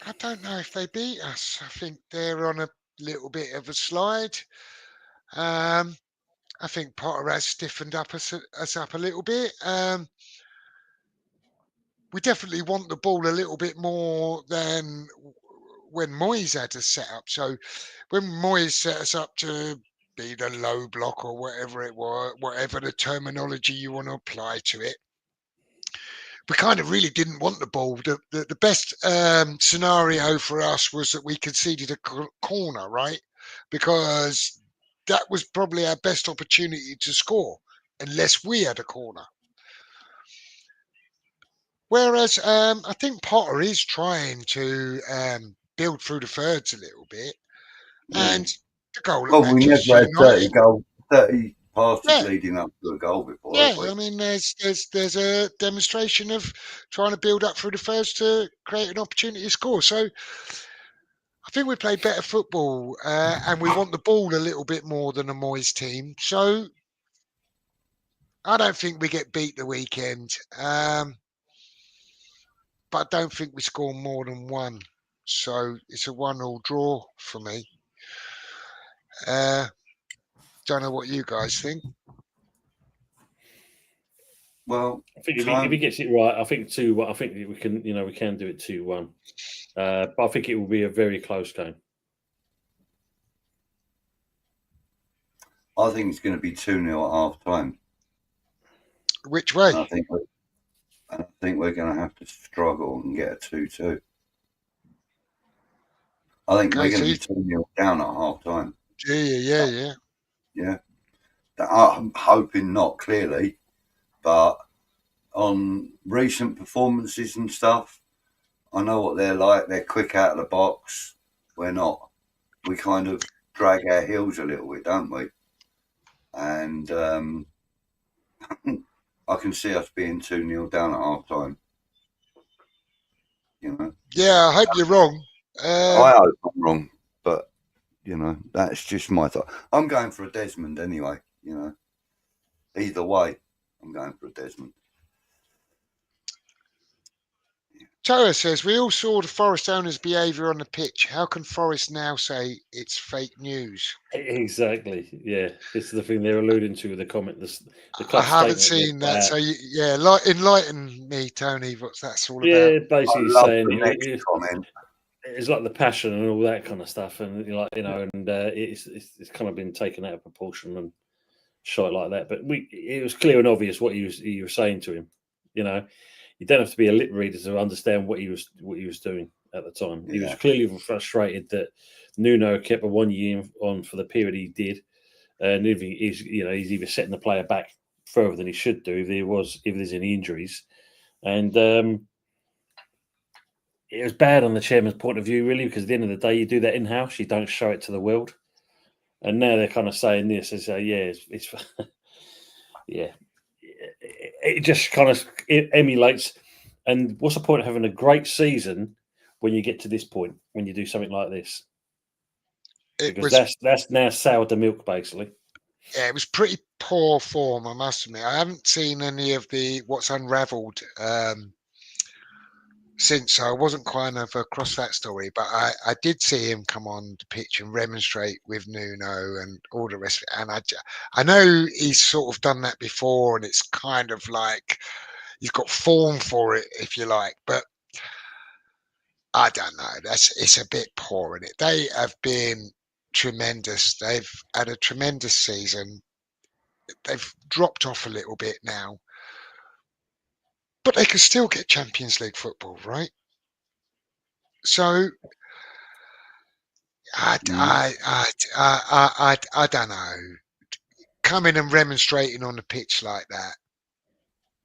I don't know if they beat us. I think they're on a little bit of a slide. I think Potter has stiffened us up a little bit. We definitely want the ball a little bit more than when Moyes had us set up. So when Moyes set us up to be the low block or whatever it was, whatever the terminology you want to apply to it, we kind of really didn't want the ball. The best scenario for us was that we conceded a corner, right? Because that was probably our best opportunity to score, unless we had a corner. Whereas I think Potter is trying to build through the thirds a little bit. And the goal at Well, we Manchester never had United. 30 passes Yeah, leading up to a goal before, yeah. have we? I mean, there's a demonstration of trying to build up through the thirds to create an opportunity to score. So I think we play better football, and we want the ball a little bit more than a Moyes team. So I don't think we get beat the weekend. But I don't think we score more than one. So it's a 1-1 draw for me. Don't know what you guys think. Well, I think if he gets it right, I think 2-1. I think we can, we can do it 2-1. But I think it will be a very close game. I think it's going to be 2-0 at half time. Which way? And I think we're going to have to struggle and get a 2-2. I think we're going to be 2-0 down at half time. Yeah. Yeah. I'm hoping not, clearly, but on recent performances and stuff, I know what they're like. They're quick out of the box. We're not. We kind of drag our heels a little bit, don't we? And I can see us being 2-0 down at half time. Yeah, I hope you're wrong. I hope I'm wrong, but that's just my thought. I'm going for a Desmond anyway. Either way, I'm going for a Desmond. Toa says, we all saw the Forest owners' behaviour on the pitch. How can Forest now say it's fake news? Exactly. Yeah, this is the thing they're alluding to with the comment. The I haven't statement seen that. So, enlighten me, Tony, what's that all about? Yeah, basically saying the next comment. It's like the passion and all that kind of stuff, and it's kind of been taken out of proportion and shot like that. But it was clear and obvious what you were saying to him. You don't have to be a lip reader to understand what he was doing at the time. Yeah. He was clearly frustrated that Nuno kept a 1 year on for the period he did, and if he's either setting the player back further than he should do if there's any injuries, and it was bad on the chairman's point of view, really, because at the end of the day, you do that in-house, you don't show it to the world. And now they're kind of saying this, they say, it's yeah. It just kind of emulates. And what's the point of having a great season when you get to this point, when you do something like this? Because that's now soured the milk, basically. Yeah, it was pretty poor form, I must admit. I haven't seen any of what's unravelled since, so I wasn't quite across that story, but I did see him come on the pitch and remonstrate with Nuno and all the rest of it. And I know he's sort of done that before, and it's kind of like he's got form for it, if you like. But I don't know. It's a bit poor in it. They have been tremendous. They've had a tremendous season. They've dropped off a little bit now, but they can still get Champions League football, right? So I don't know. Coming and remonstrating on the pitch like that.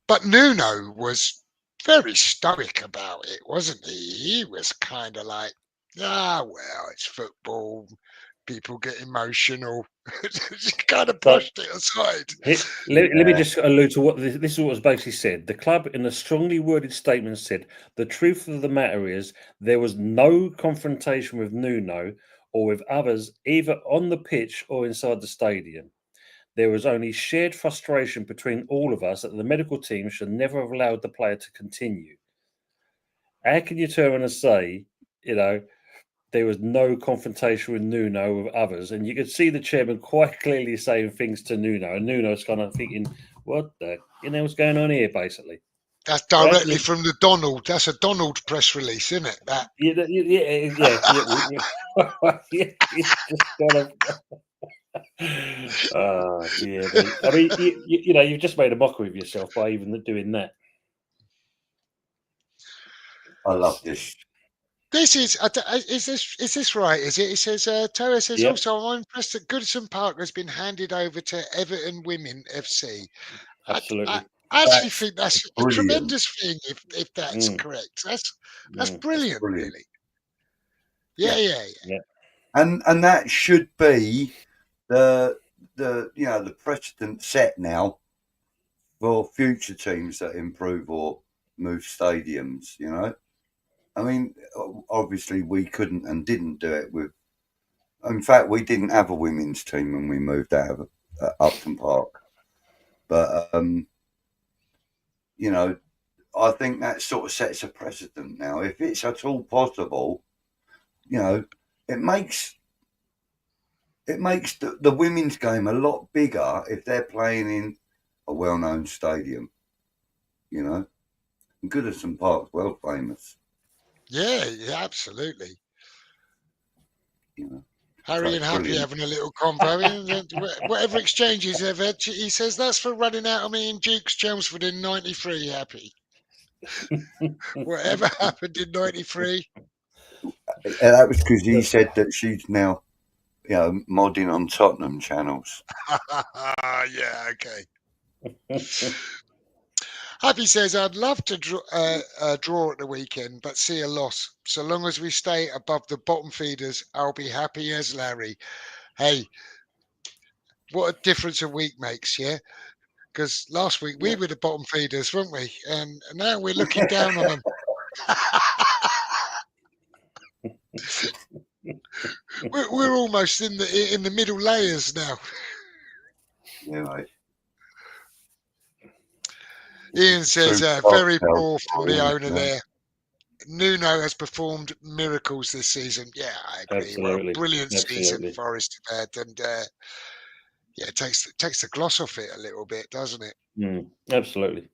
But Nuno was very stoic about it, wasn't he? He was kind of like, well, it's football. People get emotional. Kind of pushed it aside. Let me just allude to what this is what was basically said. The club, in a strongly worded statement, said the truth of the matter is there was no confrontation with Nuno or with others, either on the pitch or inside the stadium. There was only shared frustration between all of us that the medical team should never have allowed the player to continue. How can you turn around and say, there was no confrontation with Nuno with others? And you could see the chairman quite clearly saying things to Nuno, and Nuno's kind of thinking, what the, what's going on here, basically? That's directly from the Donald. That's a Donald press release, isn't it? That. Yeah. It's just kind of. Oh dear me! I mean, you've just made a mockery of yourself by even doing that. I love this. This is this right? Is it? It says Torres says Yep. also I'm impressed that Goodison Park has been handed over to Everton Women FC. Absolutely. I actually think that's a brilliant. tremendous thing if that's correct. That's brilliant, really. Yeah. And that should be the precedent set now for future teams that improve or move stadiums. I mean, obviously we couldn't and didn't do it with. In fact, we didn't have a women's team when we moved out of Upton Park. But I think that sort of sets a precedent now. If it's at all possible, it makes the women's game a lot bigger if they're playing in a well-known stadium. And Goodison Park's well famous. Yeah, absolutely. Harry and Happy having a little combo. Whatever exchanges they've had, he says that's for running out of me in Duke's Chelmsford in '93. Happy. Whatever happened in '93. That was because he said that she's now, modding on Tottenham channels. Yeah, okay. Happy says, I'd love to draw at the weekend, but see a loss. So long as we stay above the bottom feeders, I'll be happy as Larry. Hey, what a difference a week makes, yeah? Because last week we were the bottom feeders, weren't we? And now we're looking down on them. We're almost in the middle layers now. Yeah, right. Ian says, very poor from the owner there. Nuno has performed miracles this season. Yeah, I agree. Absolutely. Well, brilliant season Forest have had, and it takes the gloss off it a little bit, doesn't it? Absolutely.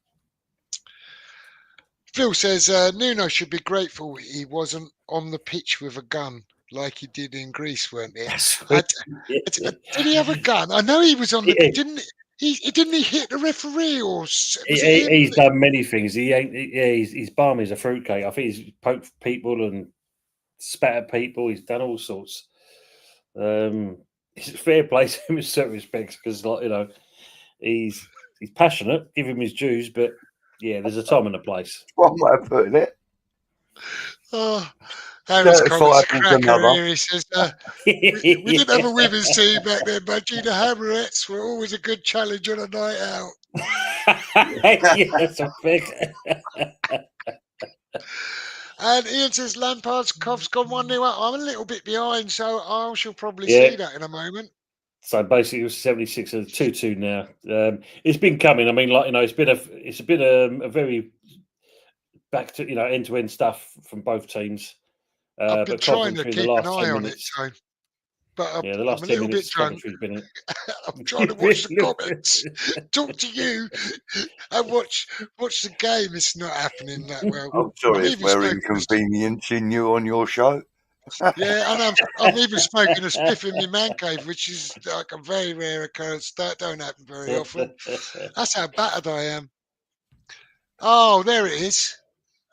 Phil says Nuno should be grateful he wasn't on the pitch with a gun like he did in Greece, weren't he? Did he have a gun? I know he was on the pitch, didn't he? Didn't he hit the referee or he's done many things. His bum is a fruitcake. I think he's poked people and spat at people. He's done all sorts. It's fair play to him in certain respects because, he's passionate. Give him his dues, but there's a time and a place. One way of putting it. Oh, Harry's comments a cracker here. He says, we didn't have a women's team back then, but Gina Hammerettes were always a good challenge on a night out. That's a big. And Ian says Lampard's cough's gone 1-0 up. I'm a little bit behind, so I shall probably see that in a moment. So basically, it was 76 and 2-2 now. It's been coming. I mean, it's been a very back to end-to-end stuff from both teams. I've been trying to keep an eye on it, but I'm a little bit drunk. I'm trying to watch the comments, talk to you, and watch the game. It's not happening that well. I'm sorry if we're inconveniencing you on your show. Yeah, and I'm even smoking a spliff in my man cave, which is like a very rare occurrence. That don't happen very often. That's how battered I am. Oh, there it is.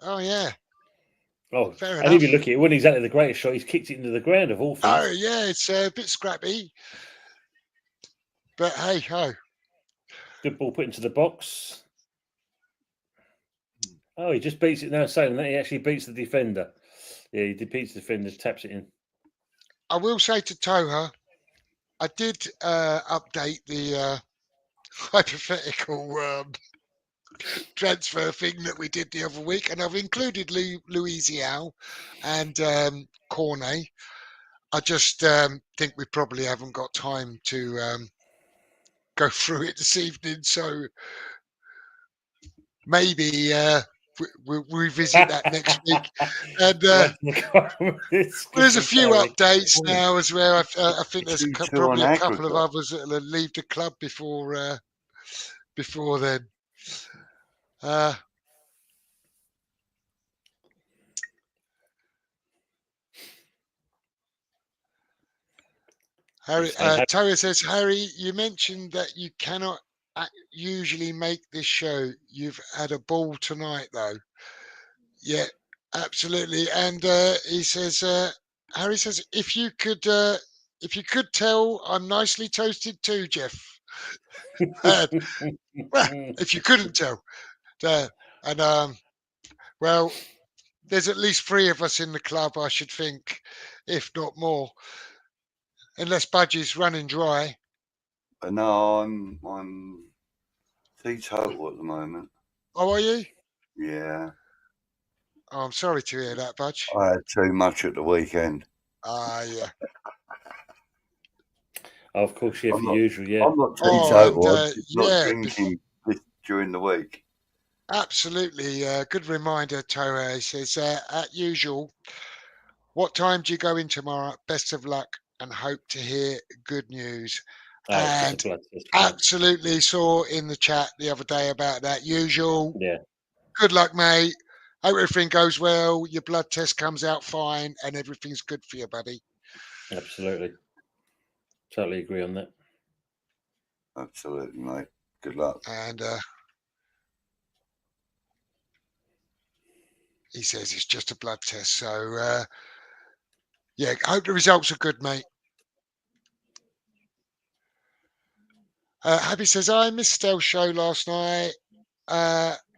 Oh, yeah. Oh, fair and enough. if you look at it, when he's exactly the greatest shot, he's kicked it into the ground of all things. Oh, yeah, it's a bit scrappy. But hey, ho. Good ball put into the box. Oh, he just beats it now, saying that he actually beats the defender. Yeah, he beats the defender, taps it in. I will say to Toha, I did update the hypothetical transfer thing that we did the other week, and I've included Louisial and Cornet. I just think we probably haven't got time to go through it this evening. So maybe we'll revisit that next week. And there's a few updates now as well. I think there's probably a couple of others that will leave the club before then. Harry, Toya says, Harry, you mentioned that you cannot usually make this show. You've had a ball tonight, though. Yeah, absolutely. And he says, Harry says, if you could tell, I'm nicely toasted too, Jeff. Well, if you couldn't tell, and well, there's at least 3 of us in the club, I should think, if not more, unless Budgie's running dry. No, I'm teetotal at the moment. Oh, are you? Yeah. Oh, I'm sorry to hear that, Budge. I had too much at the weekend. Yeah. Oh, of course, yeah, for usual, yeah. I'm not teetotal. I'm just not drinking during the week. Absolutely. Good reminder, Toa. He says, at usual, what time do you go in tomorrow? Best of luck and hope to hear good news. And absolutely saw in the chat the other day about that. Usual. Yeah. Good luck, mate. Hope everything goes well. Your blood test comes out fine and everything's good for you, buddy. Absolutely. Totally agree on that. Absolutely, mate. Good luck. And he says it's just a blood test. So, yeah, hope the results are good, mate. Happy says, I missed Stel's show last night.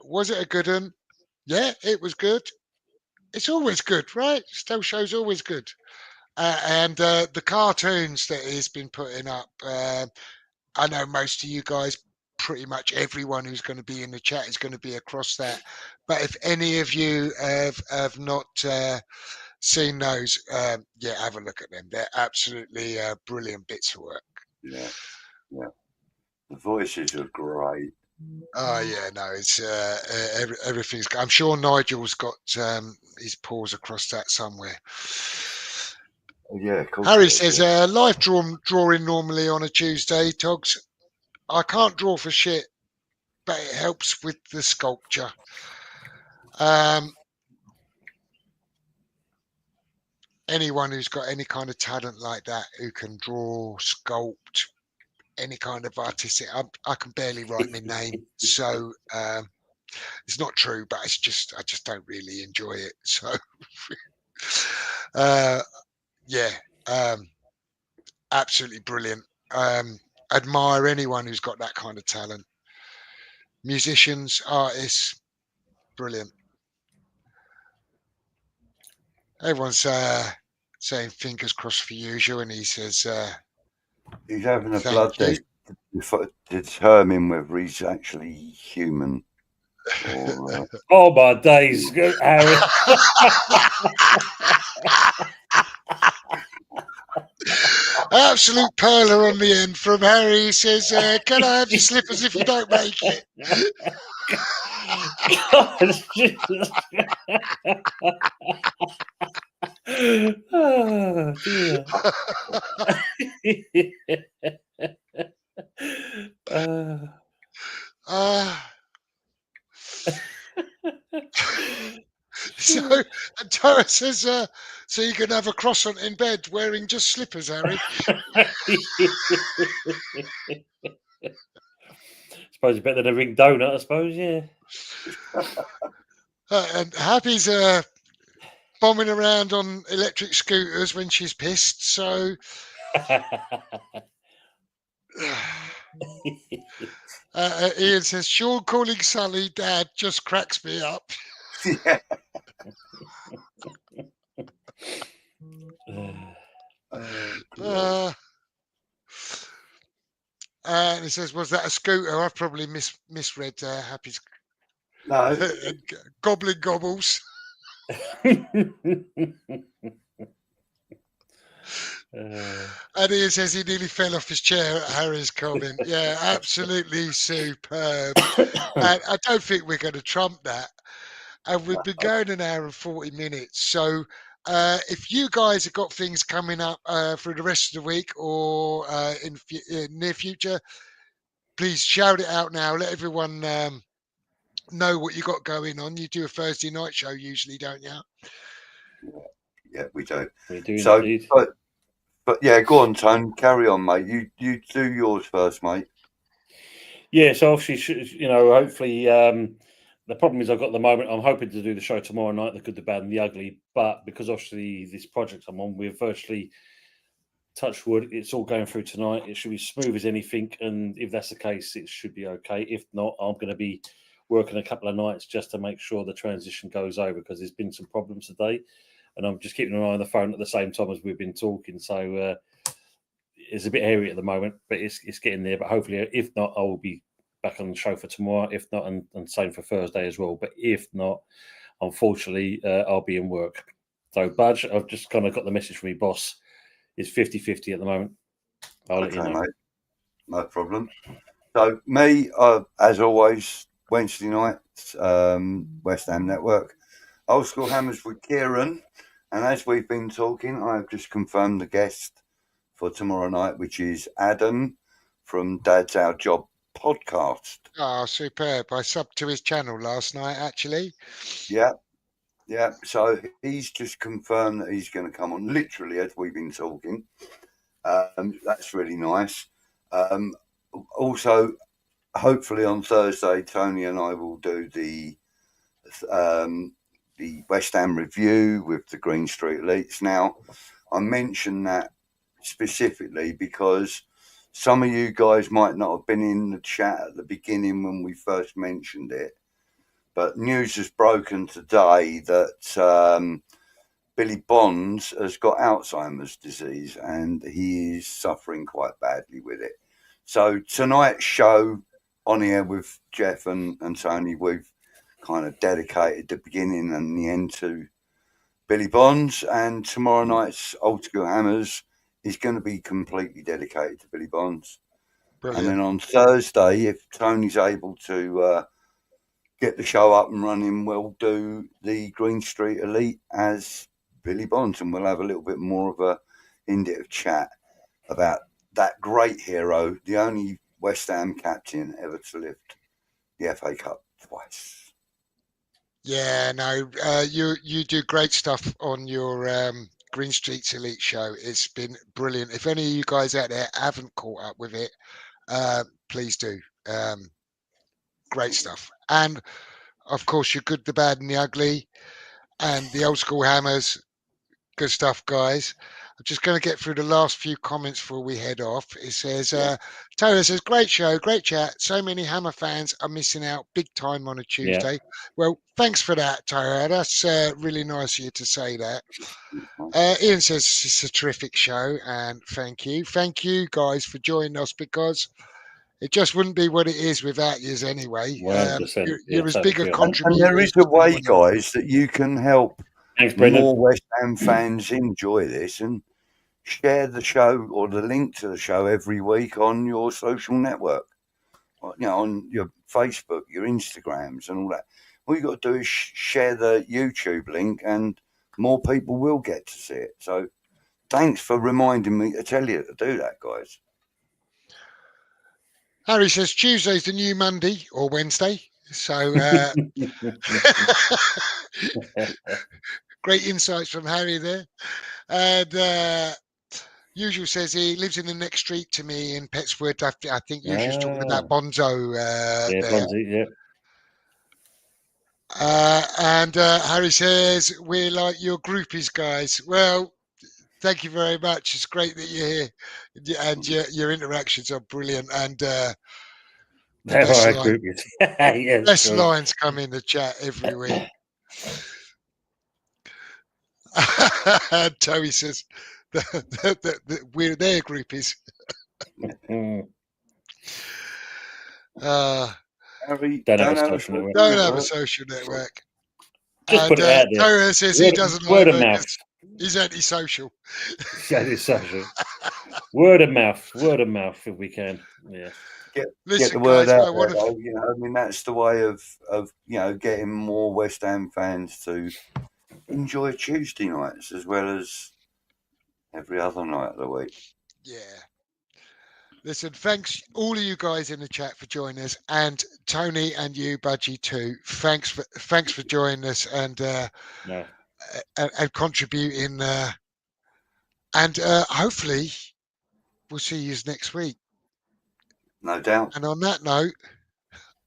Was it a good one? Yeah, it was good. It's always good, right? Stel show's always good. And the cartoons that he's been putting up, I know most of you guys, pretty much everyone who's going to be in the chat is going to be across that. But if any of you have not seen those, yeah, have a look at them. They're absolutely brilliant bits of work. Yeah, yeah. The voices are great. Oh yeah, no, it's everything's. I'm sure Nigel's got his paws across that somewhere. Yeah, cool. Harry says, live drawing normally on a Tuesday, Togs. I can't draw for shit, but it helps with the sculpture. Anyone who's got any kind of talent like that, who can draw, sculpt, any kind of artistic, I can barely write my name. So it's not true, but it's just, I just don't really enjoy it. So yeah, absolutely brilliant. Admire anyone who's got that kind of talent. Musicians, artists, brilliant. Everyone's saying fingers crossed for usual, and he says he's having a blood test to determine whether he's actually human. Or, oh my days, Harry. Absolute perler on the end from Harry. He says, can I have your slippers if you don't make it? Oh dear. So, and Tara says, so you can have a croissant in bed wearing just slippers, Harry. Suppose it's better than a ring donut, I suppose, yeah. And Happy's bombing around on electric scooters when she's pissed, so... Ian says, Sean calling Sully Dad just cracks me up. yeah. And he says, was that a scooter? I've probably misread Happy's. No. Goblin gobbles. And Ian says he nearly fell off his chair at Harry's comment. Yeah, absolutely superb. And I don't think we're going to trump that. And we've been going an hour and 40 minutes. So if you guys have got things coming up for the rest of the week or in near future, please shout it out now. Let everyone know what you got going on. You do a Thursday night show usually, don't you? Yeah, we do. We do So, indeed. but yeah, go on, Tone. Carry on, mate. You do yours first, mate. Yeah, so obviously, hopefully, the problem is I've got at the moment, I'm hoping to do the show tomorrow night, the good, the bad, and the ugly. But because obviously this project I'm on, we're virtually, touch wood, it's all going through tonight. It should be smooth as anything. And if that's the case, it should be okay. If not, I'm going to be working a couple of nights just to make sure the transition goes over because there's been some problems today. And I'm just keeping an eye on the phone at the same time as we've been talking. So it's a bit hairy at the moment, but it's getting there. But hopefully, if not, I will be back on the show for tomorrow. If not, and same for Thursday as well. But if not, unfortunately, I'll be in work. So, Budge, I've just kind of got the message from my boss. It's 50-50 at the moment. I'll let you know. Mate. No problem. So me, as always, Wednesday night, West Ham Network. Old School Hammers with Kieran. And as we've been talking, I've just confirmed the guest for tomorrow night, which is Adam from Dad's Our Job podcast. Oh, superb. I subbed to his channel last night, actually. Yeah. So he's just confirmed that he's going to come on literally as we've been talking. That's really nice. Also, hopefully on Thursday, Tony and I will do the West Ham review with the Green Street Elites. Now, I mention that specifically because some of you guys might not have been in the chat at the beginning when we first mentioned it, but news has broken today that Billy Bonds has got Alzheimer's disease and he is suffering quite badly with it. So tonight's show on here with Jeff and Tony, we've kind of dedicated the beginning and the end to Billy Bonds, and tomorrow night's Old School Hammers is going to be completely dedicated to Billy Bonds. Brilliant. And then on Thursday, if Tony's able to get the show up and running, we'll do the Green Street Elite as Billy Bonds, and we'll have a little bit more of a in-depth chat about that great hero, the only West Ham captain ever to lift the FA Cup twice. Yeah, no, you do great stuff on your Green Street's Elite show. It's been brilliant. If any of you guys out there haven't caught up with it, please do. Great stuff. And of course, your good, the bad, and the ugly, and the Old School Hammers. Good stuff, guys. I'm just going to get through the last few comments before we head off. It says, Taylor says, great show, great chat. So many Hammer fans are missing out big time on a Tuesday. Yeah. Well, thanks for that, Taylor. That's really nice of you to say that. Ian says it's a terrific show, and thank you. Thank you, guys, for joining us, because it just wouldn't be what it is without yous anyway. You're as big a contributor. And there is a way, guys, that you can help Thanks, more West Ham fans enjoy this and share the show or the link to the show every week on your social network, on your Facebook, your Instagrams and all that. All you got to do is share the YouTube link and more people will get to see it. So thanks for reminding me to tell you to do that, guys. Harry says Tuesday's the new Monday or Wednesday. So great insights from Harry there. And Usual says he lives in the next street to me in Petswood. I think Usual's talking about Bonzo there. Bonzo, and Harry says, we're like your groupies, guys. Well, thank you very much. It's great that you're here. And your interactions are brilliant. And best lines come in the chat every week. And Toby says, we're their groupies. Don't have a social network. Don't have a social network. Just put it out there. Torah says he doesn't word like of mouth. He's antisocial. That is social. Word of mouth if we can. Yeah. Get Listen, the word guys, out I there, want to. though. You know, I mean, that's the way of getting more West Ham fans to enjoy Tuesday nights as well as every other night of the week. Yeah. Listen, thanks all of you guys in the chat for joining us, and Tony and you, Budgie, too. Thanks for joining us and No. and contributing. And hopefully we'll see you next week. No doubt. And on that note,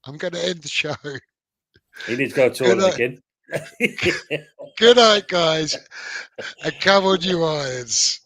I'm going to end the show. He needs to go to toilet again. Good night, guys, and come on, you irons.